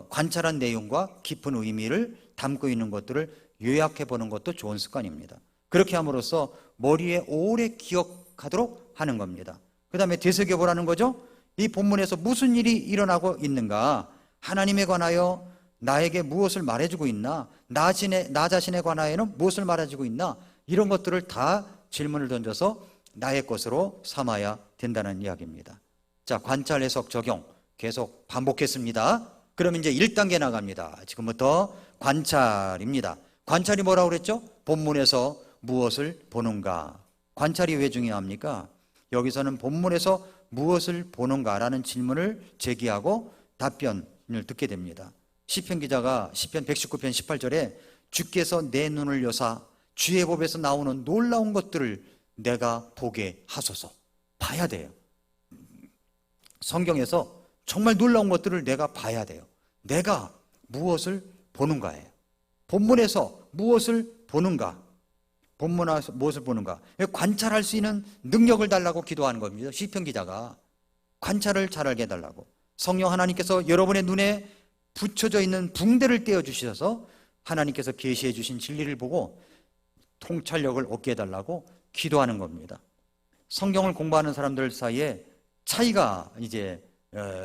[SPEAKER 1] 관찰한 내용과 깊은 의미를 담고 있는 것들을 요약해 보는 것도 좋은 습관입니다. 그렇게 함으로써 머리에 오래 기억하도록 하는 겁니다. 그 다음에 되새겨보라는 거죠. 이 본문에서 무슨 일이 일어나고 있는가, 하나님에 관하여 나에게 무엇을 말해주고 있나, 나 자신에 관하여는 무엇을 말해주고 있나, 이런 것들을 다 질문을 던져서 나의 것으로 삼아야 된다는 이야기입니다. 자, 관찰, 해석, 적용 계속 반복했습니다. 그럼 이제 1단계 나갑니다. 지금부터 관찰입니다. 관찰이 뭐라고 그랬죠? 본문에서 무엇을 보는가. 관찰이 왜 중요합니까? 여기서는 본문에서 무엇을 보는가라는 질문을 제기하고 답변을 듣게 됩니다. 시편 기자가 시편 119편 18절에 주께서 내 눈을 여사 주의 법에서 나오는 놀라운 것들을 내가 보게 하소서. 봐야 돼요. 성경에서 정말 놀라운 것들을 내가 봐야 돼요. 내가 무엇을 보는가예요. 본문에서 무엇을 보는가. 본문에서 무엇을 보는가. 관찰할 수 있는 능력을 달라고 기도하는 겁니다. 시편 기자가 관찰을 잘하게 해달라고. 성령 하나님께서 여러분의 눈에 붙여져 있는 붕대를 떼어주셔서 하나님께서 계시해 주신 진리를 보고 통찰력을 얻게 해달라고 기도하는 겁니다. 성경을 공부하는 사람들 사이에 차이가 이제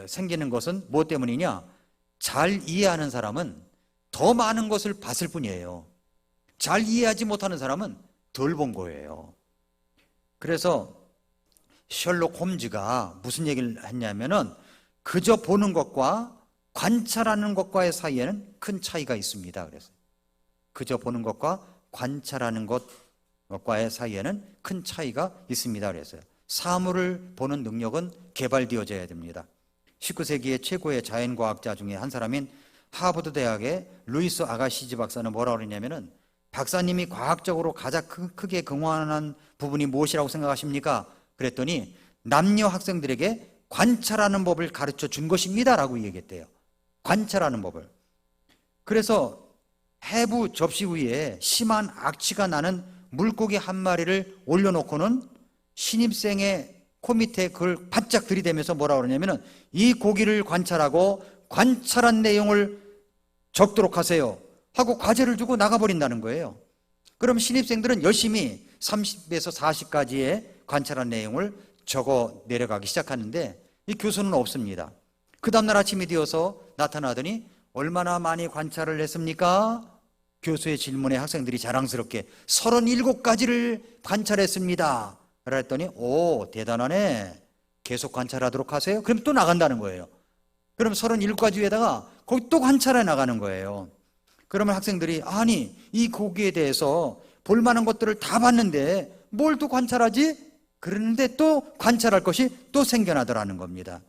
[SPEAKER 1] 생기는 것은 무엇 때문이냐? 잘 이해하는 사람은 더 많은 것을 봤을 뿐이에요. 잘 이해하지 못하는 사람은 덜 본 거예요. 그래서 셜록 홈즈가 무슨 얘기를 했냐면은 그저 보는 것과 관찰하는 것과의 사이에는 큰 차이가 있습니다. 그래서 그저 보는 것과 관찰하는 것과의 사이에는 큰 차이가 있습니다. 그래서요. 사물을 보는 능력은 개발되어져야 됩니다. 19세기의 최고의 자연과학자 중에 한 사람인 하버드 대학의 루이스 아가시즈 박사는 뭐라고 그러냐면은 박사님이 과학적으로 가장 크게 근원한 부분이 무엇이라고 생각하십니까? 그랬더니 남녀 학생들에게 관찰하는 법을 가르쳐 준 것입니다 라고 얘기했대요. 관찰하는 법을. 그래서 해부 접시 위에 심한 악취가 나는 물고기 한 마리를 올려놓고는 신입생의 코 밑에 그걸 바짝 들이대면서 뭐라고 그러냐면은 이 고기를 관찰하고 관찰한 내용을 적도록 하세요 하고 과제를 주고 나가버린다는 거예요. 그럼 신입생들은 열심히 30에서 40까지의 관찰한 내용을 적어 내려가기 시작하는데 이 교수는 없습니다. 그 다음날 아침이 되어서 나타나더니 얼마나 많이 관찰을 했습니까? 교수의 질문에 학생들이 자랑스럽게 37가지를 관찰했습니다. 그랬더니 오 대단하네. 계속 관찰하도록 하세요. 그럼 또 나간다는 거예요. 그럼 37가지 위에다가 거기 또 관찰해 나가는 거예요. 그러면 학생들이 아니 이 고기에 대해서 볼만한 것들을 다 봤는데 뭘 또 관찰하지? 그러는데 또 관찰할 것이 또 생겨나더라는 겁니다.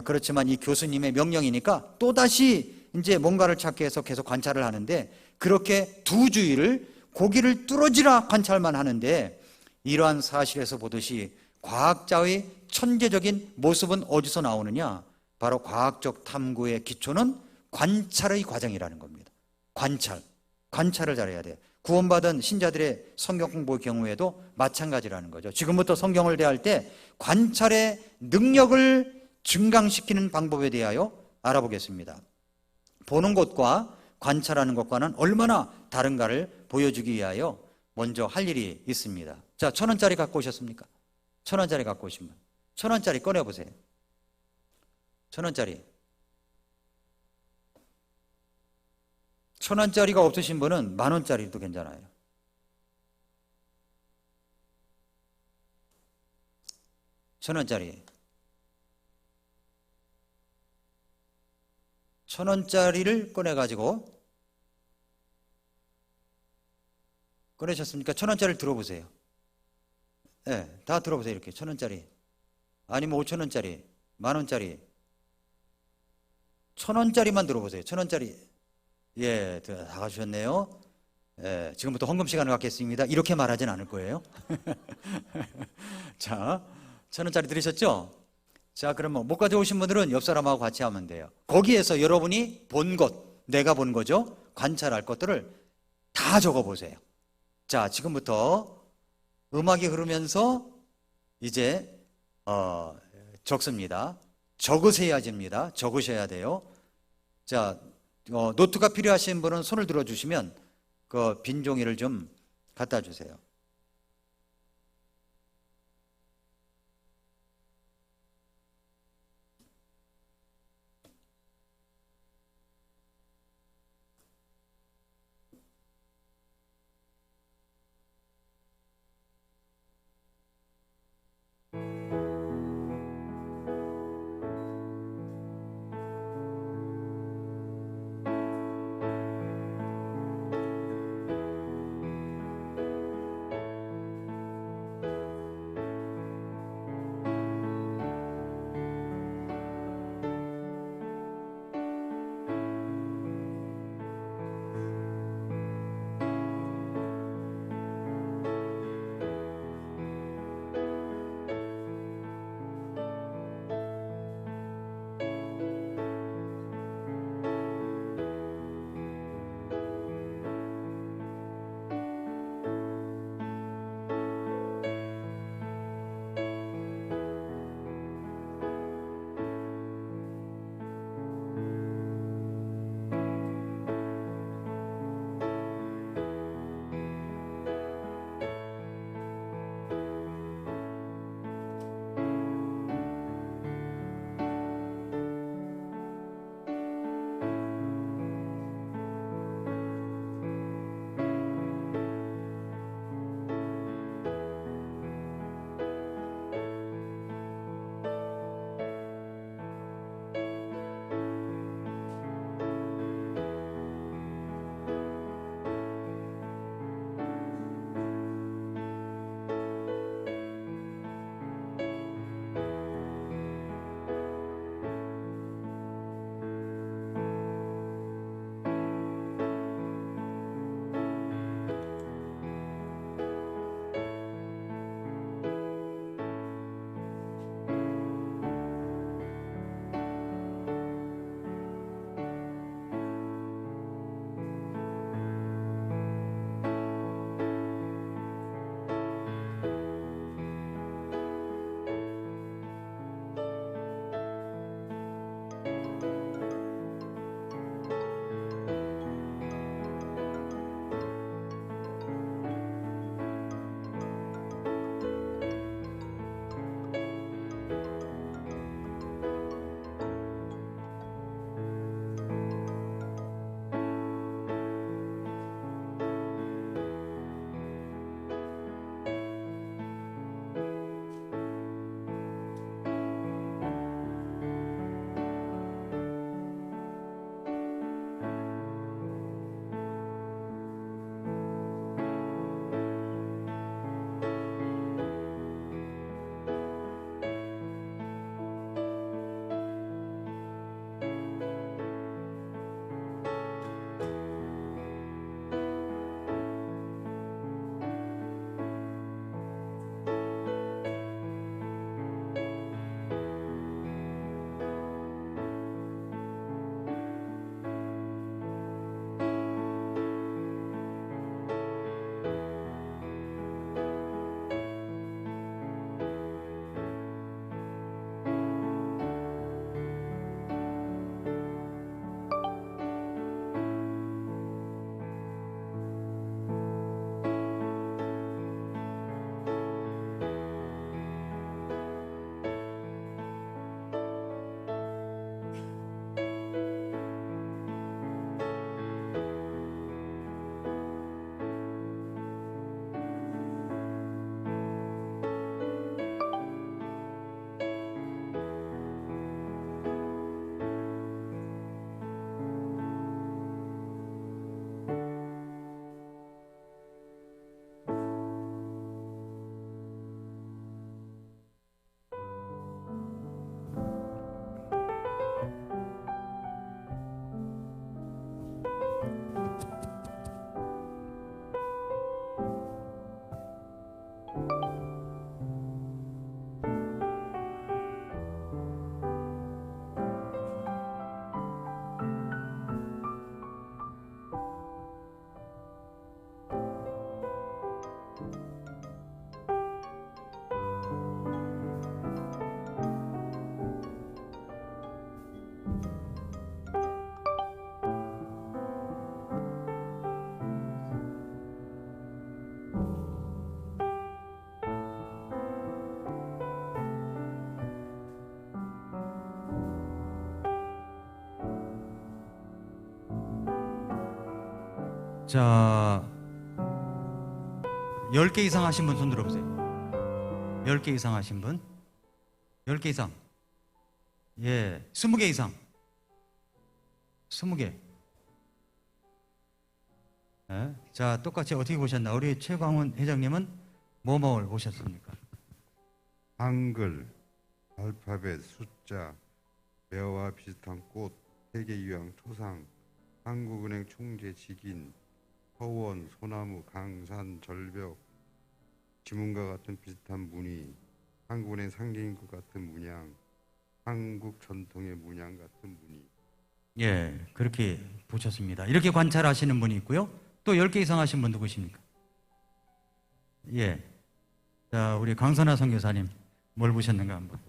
[SPEAKER 1] 그렇지만 이 교수님의 명령이니까 또다시 이제 뭔가를 찾기 위해서 계속 관찰을 하는데 그렇게 두 주일을 고기를 뚫어지라 관찰만 하는데 이러한 사실에서 보듯이 과학자의 천재적인 모습은 어디서 나오느냐? 바로 과학적 탐구의 기초는 관찰의 과정이라는 겁니다. 관찰을 잘해야 돼요. 구원받은 신자들의 성경 공부의 경우에도 마찬가지라는 거죠. 지금부터 성경을 대할 때 관찰의 능력을 증강시키는 방법에 대하여 알아보겠습니다. 보는 것과 관찰하는 것과는 얼마나 다른가를 보여주기 위하여 먼저 할 일이 있습니다. 자, 1,000원짜리 갖고 오셨습니까? 1,000원짜리 갖고 오신 분. 1,000원짜리 꺼내보세요. 1,000원짜리. 1,000원짜리가 없으신 분은 10,000원짜리도 괜찮아요. 천원짜리. 1,000원짜리를 꺼내가지고 꺼내셨습니까? 1,000원짜리를 들어보세요. 네, 다 들어보세요. 이렇게 1,000원짜리 아니면 5,000원짜리 10,000원짜리 1,000원짜리만 들어보세요. 1,000원짜리. 예, 다 가주셨네요. 예, 지금부터 헌금 시간을 갖겠습니다. 이렇게 말하진 않을 거예요. 자, 1,000원짜리 들으셨죠? 자, 그러면 못 가져오신 분들은 옆 사람하고 같이 하면 돼요. 거기에서 여러분이 본 것, 내가 본 거죠. 관찰할 것들을 다 적어 보세요. 자, 지금부터 음악이 흐르면서 이제 적습니다. 적으셔야 됩니다. 적으셔야 돼요. 자, 노트가 필요하신 분은 손을 들어주시면 그 빈 종이를 좀 갖다 주세요. 자, 10개 이상 하신 분 손 들어보세요. 10개 이상 하신 분? 10개 이상. 예, 20개 이상. 20개. 예? 자, 똑같이 어떻게 보셨나? 우리 최광훈 회장님은 뭐를 보셨습니까?
[SPEAKER 2] 한글, 알파벳, 숫자, 매화와 비슷한 꽃, 세계유황, 초상, 한국은행 총재 직인, 서원, 소나무, 강산, 절벽, 지문과 같은 비슷한 무늬, 한국은행 상징과 같은 문양, 한국 전통의 문양 같은 무늬.
[SPEAKER 1] 예, 그렇게 보셨습니다. 이렇게 관찰하시는 분이 있고요. 또 10개 이상 하신 분 누구십니까? 예. 자, 우리 강선아 선교사님 뭘 보셨는가 한번.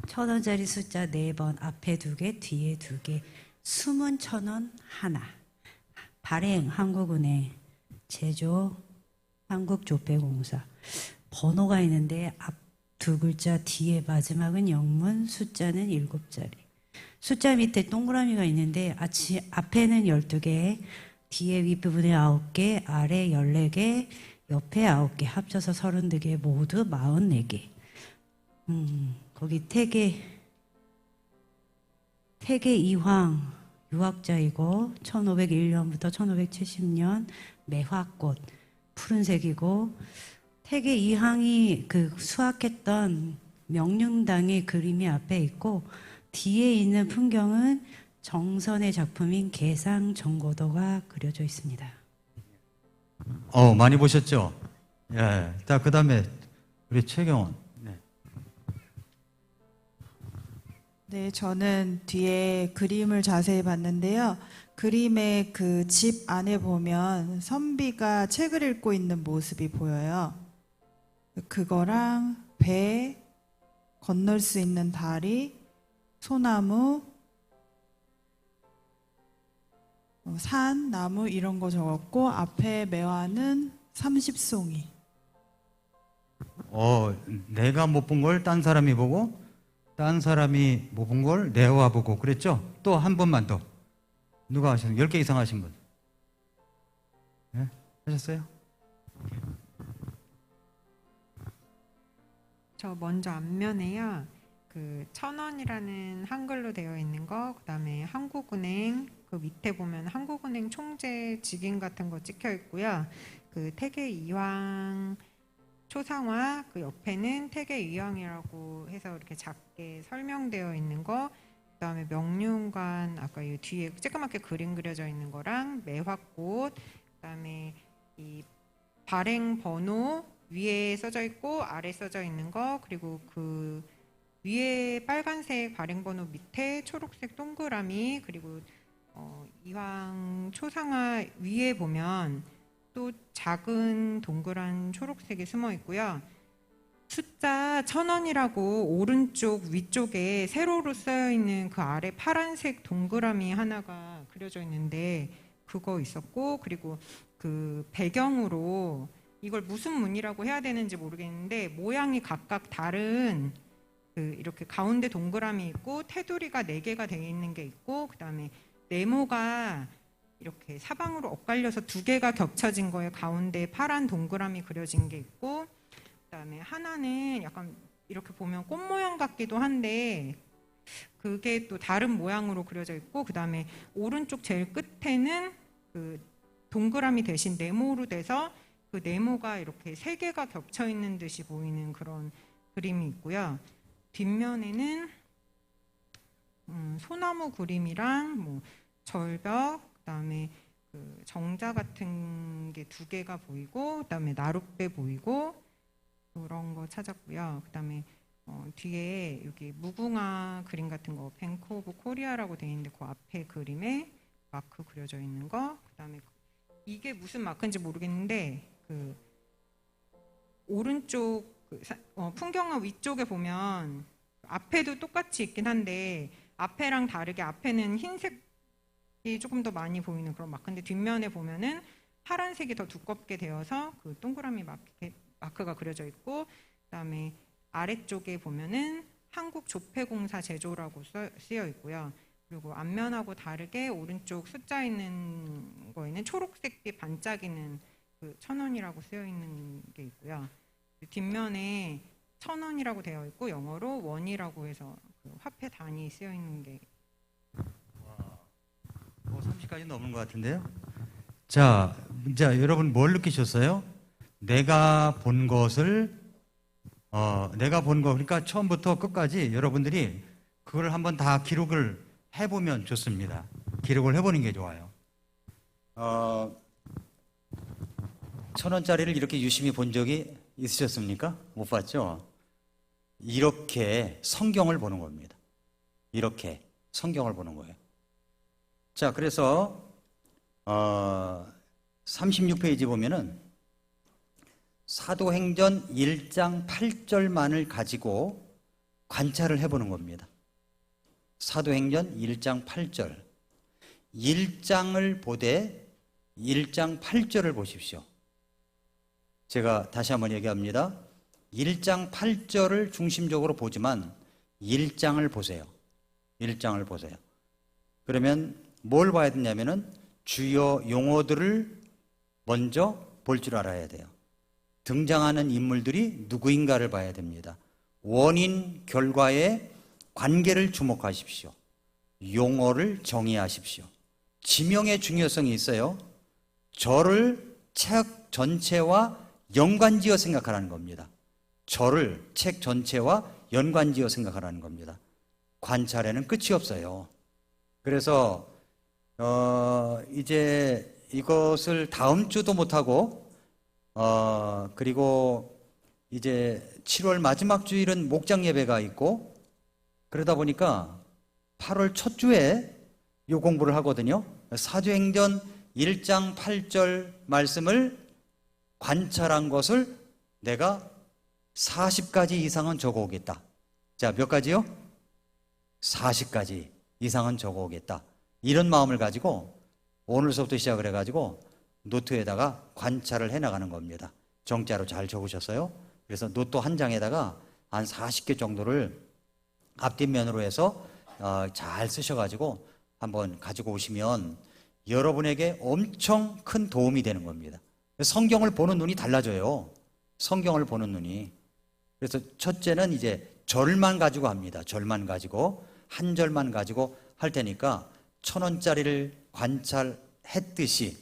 [SPEAKER 3] 1,000원짜리 숫자 4번, 앞에 2개, 뒤에 2개, 숨은 1,000원 하나. 발행 한국은행, 제조 한국조폐공사. 번호가 있는데 앞 2글자, 뒤에 마지막은 영문, 숫자는 7자리. 숫자 밑에 동그라미가 있는데 앞에는 12개, 뒤에 윗부분에 9개, 아래 14개, 옆에 9개, 합쳐서 32개, 모두 44개. 거기 태계 이황 유학자이고 1501년부터 1570년 매화꽃 푸른색이고, 태계 이황이 그 수확했던 명륜당의 그림이 앞에 있고, 뒤에 있는 풍경은 정선의 작품인 개상정고도가 그려져 있습니다.
[SPEAKER 1] 많이 보셨죠? 예. 자, 그 다음에 우리 최경원. 네.
[SPEAKER 4] 네, 저는 뒤에 그림을 자세히 봤는데요. 그림의 그 집 안에 보면 선비가 책을 읽고 있는 모습이 보여요. 그거랑 배, 건널 수 있는 다리, 소나무, 산, 나무 이런 거 적었고, 앞에 매화는 30송이.
[SPEAKER 1] 내가 못 본 걸 딴 사람이 보고, 딴 사람이 못 본 걸 내가 보고 그랬죠? 또 한 번만 더. 누가 하셨어요? 10개 이상 하신 분. 네? 하셨어요?
[SPEAKER 5] 저 먼저 앞면에요. 그 1,000원이라는 한글로 되어 있는 거, 그다음에 한국은행, 그 밑에 보면 한국은행 총재 직인 같은 거 찍혀 있고요. 그 태계 이황 초상화, 그 옆에는 태계 이황이라고 해서 이렇게 작게 설명되어 있는 거, 그다음에 명륜관 아까 이 뒤에 쬐끄맣게 그림 그려져 있는 거랑 매화꽃, 그다음에 이 발행 번호 위에 써져 있고 아래 써져 있는 거, 그리고 그 위에 빨간색 발행 번호 밑에 초록색 동그라미, 그리고 이황 초상화 위에 보면 또 작은 동그란 초록색이 숨어 있고요. 숫자 1,000원이라고 오른쪽 위쪽에 세로로 쓰여 있는 그 아래 파란색 동그라미 하나가 그려져 있는데 그거 있었고, 그리고 그 배경으로 이걸 무슨 문이라고 해야 되는지 모르겠는데 모양이 각각 다른 그 이렇게 가운데 동그라미 있고 테두리가 4개가 되어 있는 게 있고, 그다음에 네모가 이렇게 사방으로 엇갈려서 2개가 겹쳐진 거에 가운데 파란 동그라미 그려진 게 있고, 그다음에 하나는 약간 이렇게 보면 꽃 모양 같기도 한데 그게 또 다른 모양으로 그려져 있고, 그다음에 오른쪽 제일 끝에는 그 동그라미 대신 네모로 돼서 그 네모가 이렇게 3개가 겹쳐 있는 듯이 보이는 그런 그림이 있고요. 뒷면에는 소나무 그림이랑 뭐 절벽, 그다음에 그 정자 같은 게 2개가 보이고, 그다음에 나룻배 보이고, 그런 거 찾았고요. 그다음에 뒤에 여기 무궁화 그림 같은 거 뱅크 오브 코리아라고 돼 있는데 그 앞에 그림에 마크 그려져 있는 거, 그다음에 이게 무슨 마크인지 모르겠는데 그 오른쪽 풍경화 위쪽에 보면 앞에도 똑같이 있긴 한데 앞에랑 다르게 앞에는 흰색이 조금 더 많이 보이는 그런 마크인데 뒷면에 보면은 파란색이 더 두껍게 되어서 그 동그라미 마크가 그려져 있고, 그다음에 아래쪽에 보면은 한국조폐공사 제조라고 쓰여 있고요. 그리고 앞면하고 다르게 오른쪽 숫자 있는 거에는 초록색빛 반짝이는 그 1,000원이라고 쓰여 있는 게 있고요. 뒷면에 1,000원이라고 되어 있고 영어로 원이라고 해서 그 화폐 단위 쓰여 있는 게
[SPEAKER 1] 30까지 넘은 것 같은데요. 자, 여러분 뭘 느끼셨어요? 내가 본 것을 그러니까 처음부터 끝까지 여러분들이 그걸 한번 다 기록을 해보면 좋습니다. 기록을 해보는 게 좋아요. 1,000원짜리를 이렇게 유심히 본 적이 있으셨습니까? 못 봤죠? 이렇게 성경을 보는 겁니다. 이렇게 성경을 보는 거예요. 자, 그래서 36페이지 보면은 사도행전 1장 8절만을 가지고 관찰을 해보는 겁니다. 사도행전 1장 8절. 1장을 보되 1장 8절을 보십시오. 제가 다시 한번 얘기합니다. 1장 8절을 중심적으로 보지만 1장을 보세요. 1장을 보세요. 그러면 뭘 봐야 되냐면은 주요 용어들을 먼저 볼 줄 알아야 돼요. 등장하는 인물들이 누구인가를 봐야 됩니다. 원인, 결과의 관계를 주목하십시오. 용어를 정의하십시오. 지명의 중요성이 있어요. 저를 책 전체와 연관지어 생각하라는 겁니다. 저를 책 전체와 연관지어 생각하라는 겁니다. 관찰에는 끝이 없어요. 그래서 이제 이것을 다음 주도 못하고 그리고 이제 7월 마지막 주일은 목장 예배가 있고 그러다 보니까 8월 첫 주에 이 공부를 하거든요. 사도행전 1장 8절 말씀을 관찰한 것을 내가 40가지 이상은 적어오겠다. 자, 몇 가지요? 40가지 이상은 적어오겠다. 이런 마음을 가지고 오늘서부터 시작을 해가지고 노트에다가 관찰을 해나가는 겁니다. 정자로 잘 적으셨어요? 그래서 노트 한 장에다가 한 40개 정도를 앞뒷면으로 해서 잘 쓰셔가지고 한번 가지고 오시면 여러분에게 엄청 큰 도움이 되는 겁니다. 성경을 보는 눈이 달라져요. 성경을 보는 눈이. 그래서 첫째는 이제 절만 가지고 합니다. 절만 가지고 한 절만 가지고 할 테니까 1,000원짜리를 관찰했듯이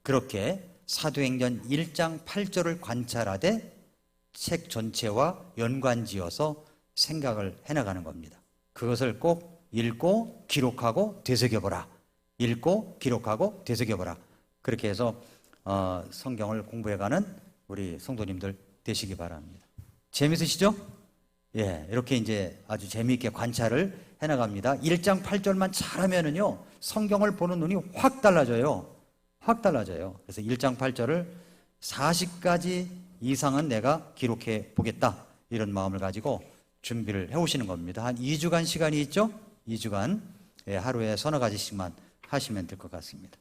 [SPEAKER 1] 그렇게 사도행전 1장 8절을 관찰하되 책 전체와 연관지어서 생각을 해나가는 겁니다. 그것을 꼭 읽고 기록하고 되새겨보라. 읽고 기록하고 되새겨보라. 그렇게 해서 성경을 공부해가는 우리 성도님들 되시기 바랍니다. 재밌으시죠? 예, 이렇게 이제 아주 재미있게 관찰을 해나갑니다. 1장 8절만 잘하면은요, 성경을 보는 눈이 확 달라져요. 확 달라져요. 그래서 1장 8절을 40가지 이상은 내가 기록해 보겠다. 이런 마음을 가지고 준비를 해 오시는 겁니다. 한 2주간 시간이 있죠? 2주간 하루에 서너 가지씩만 하시면 될 것 같습니다.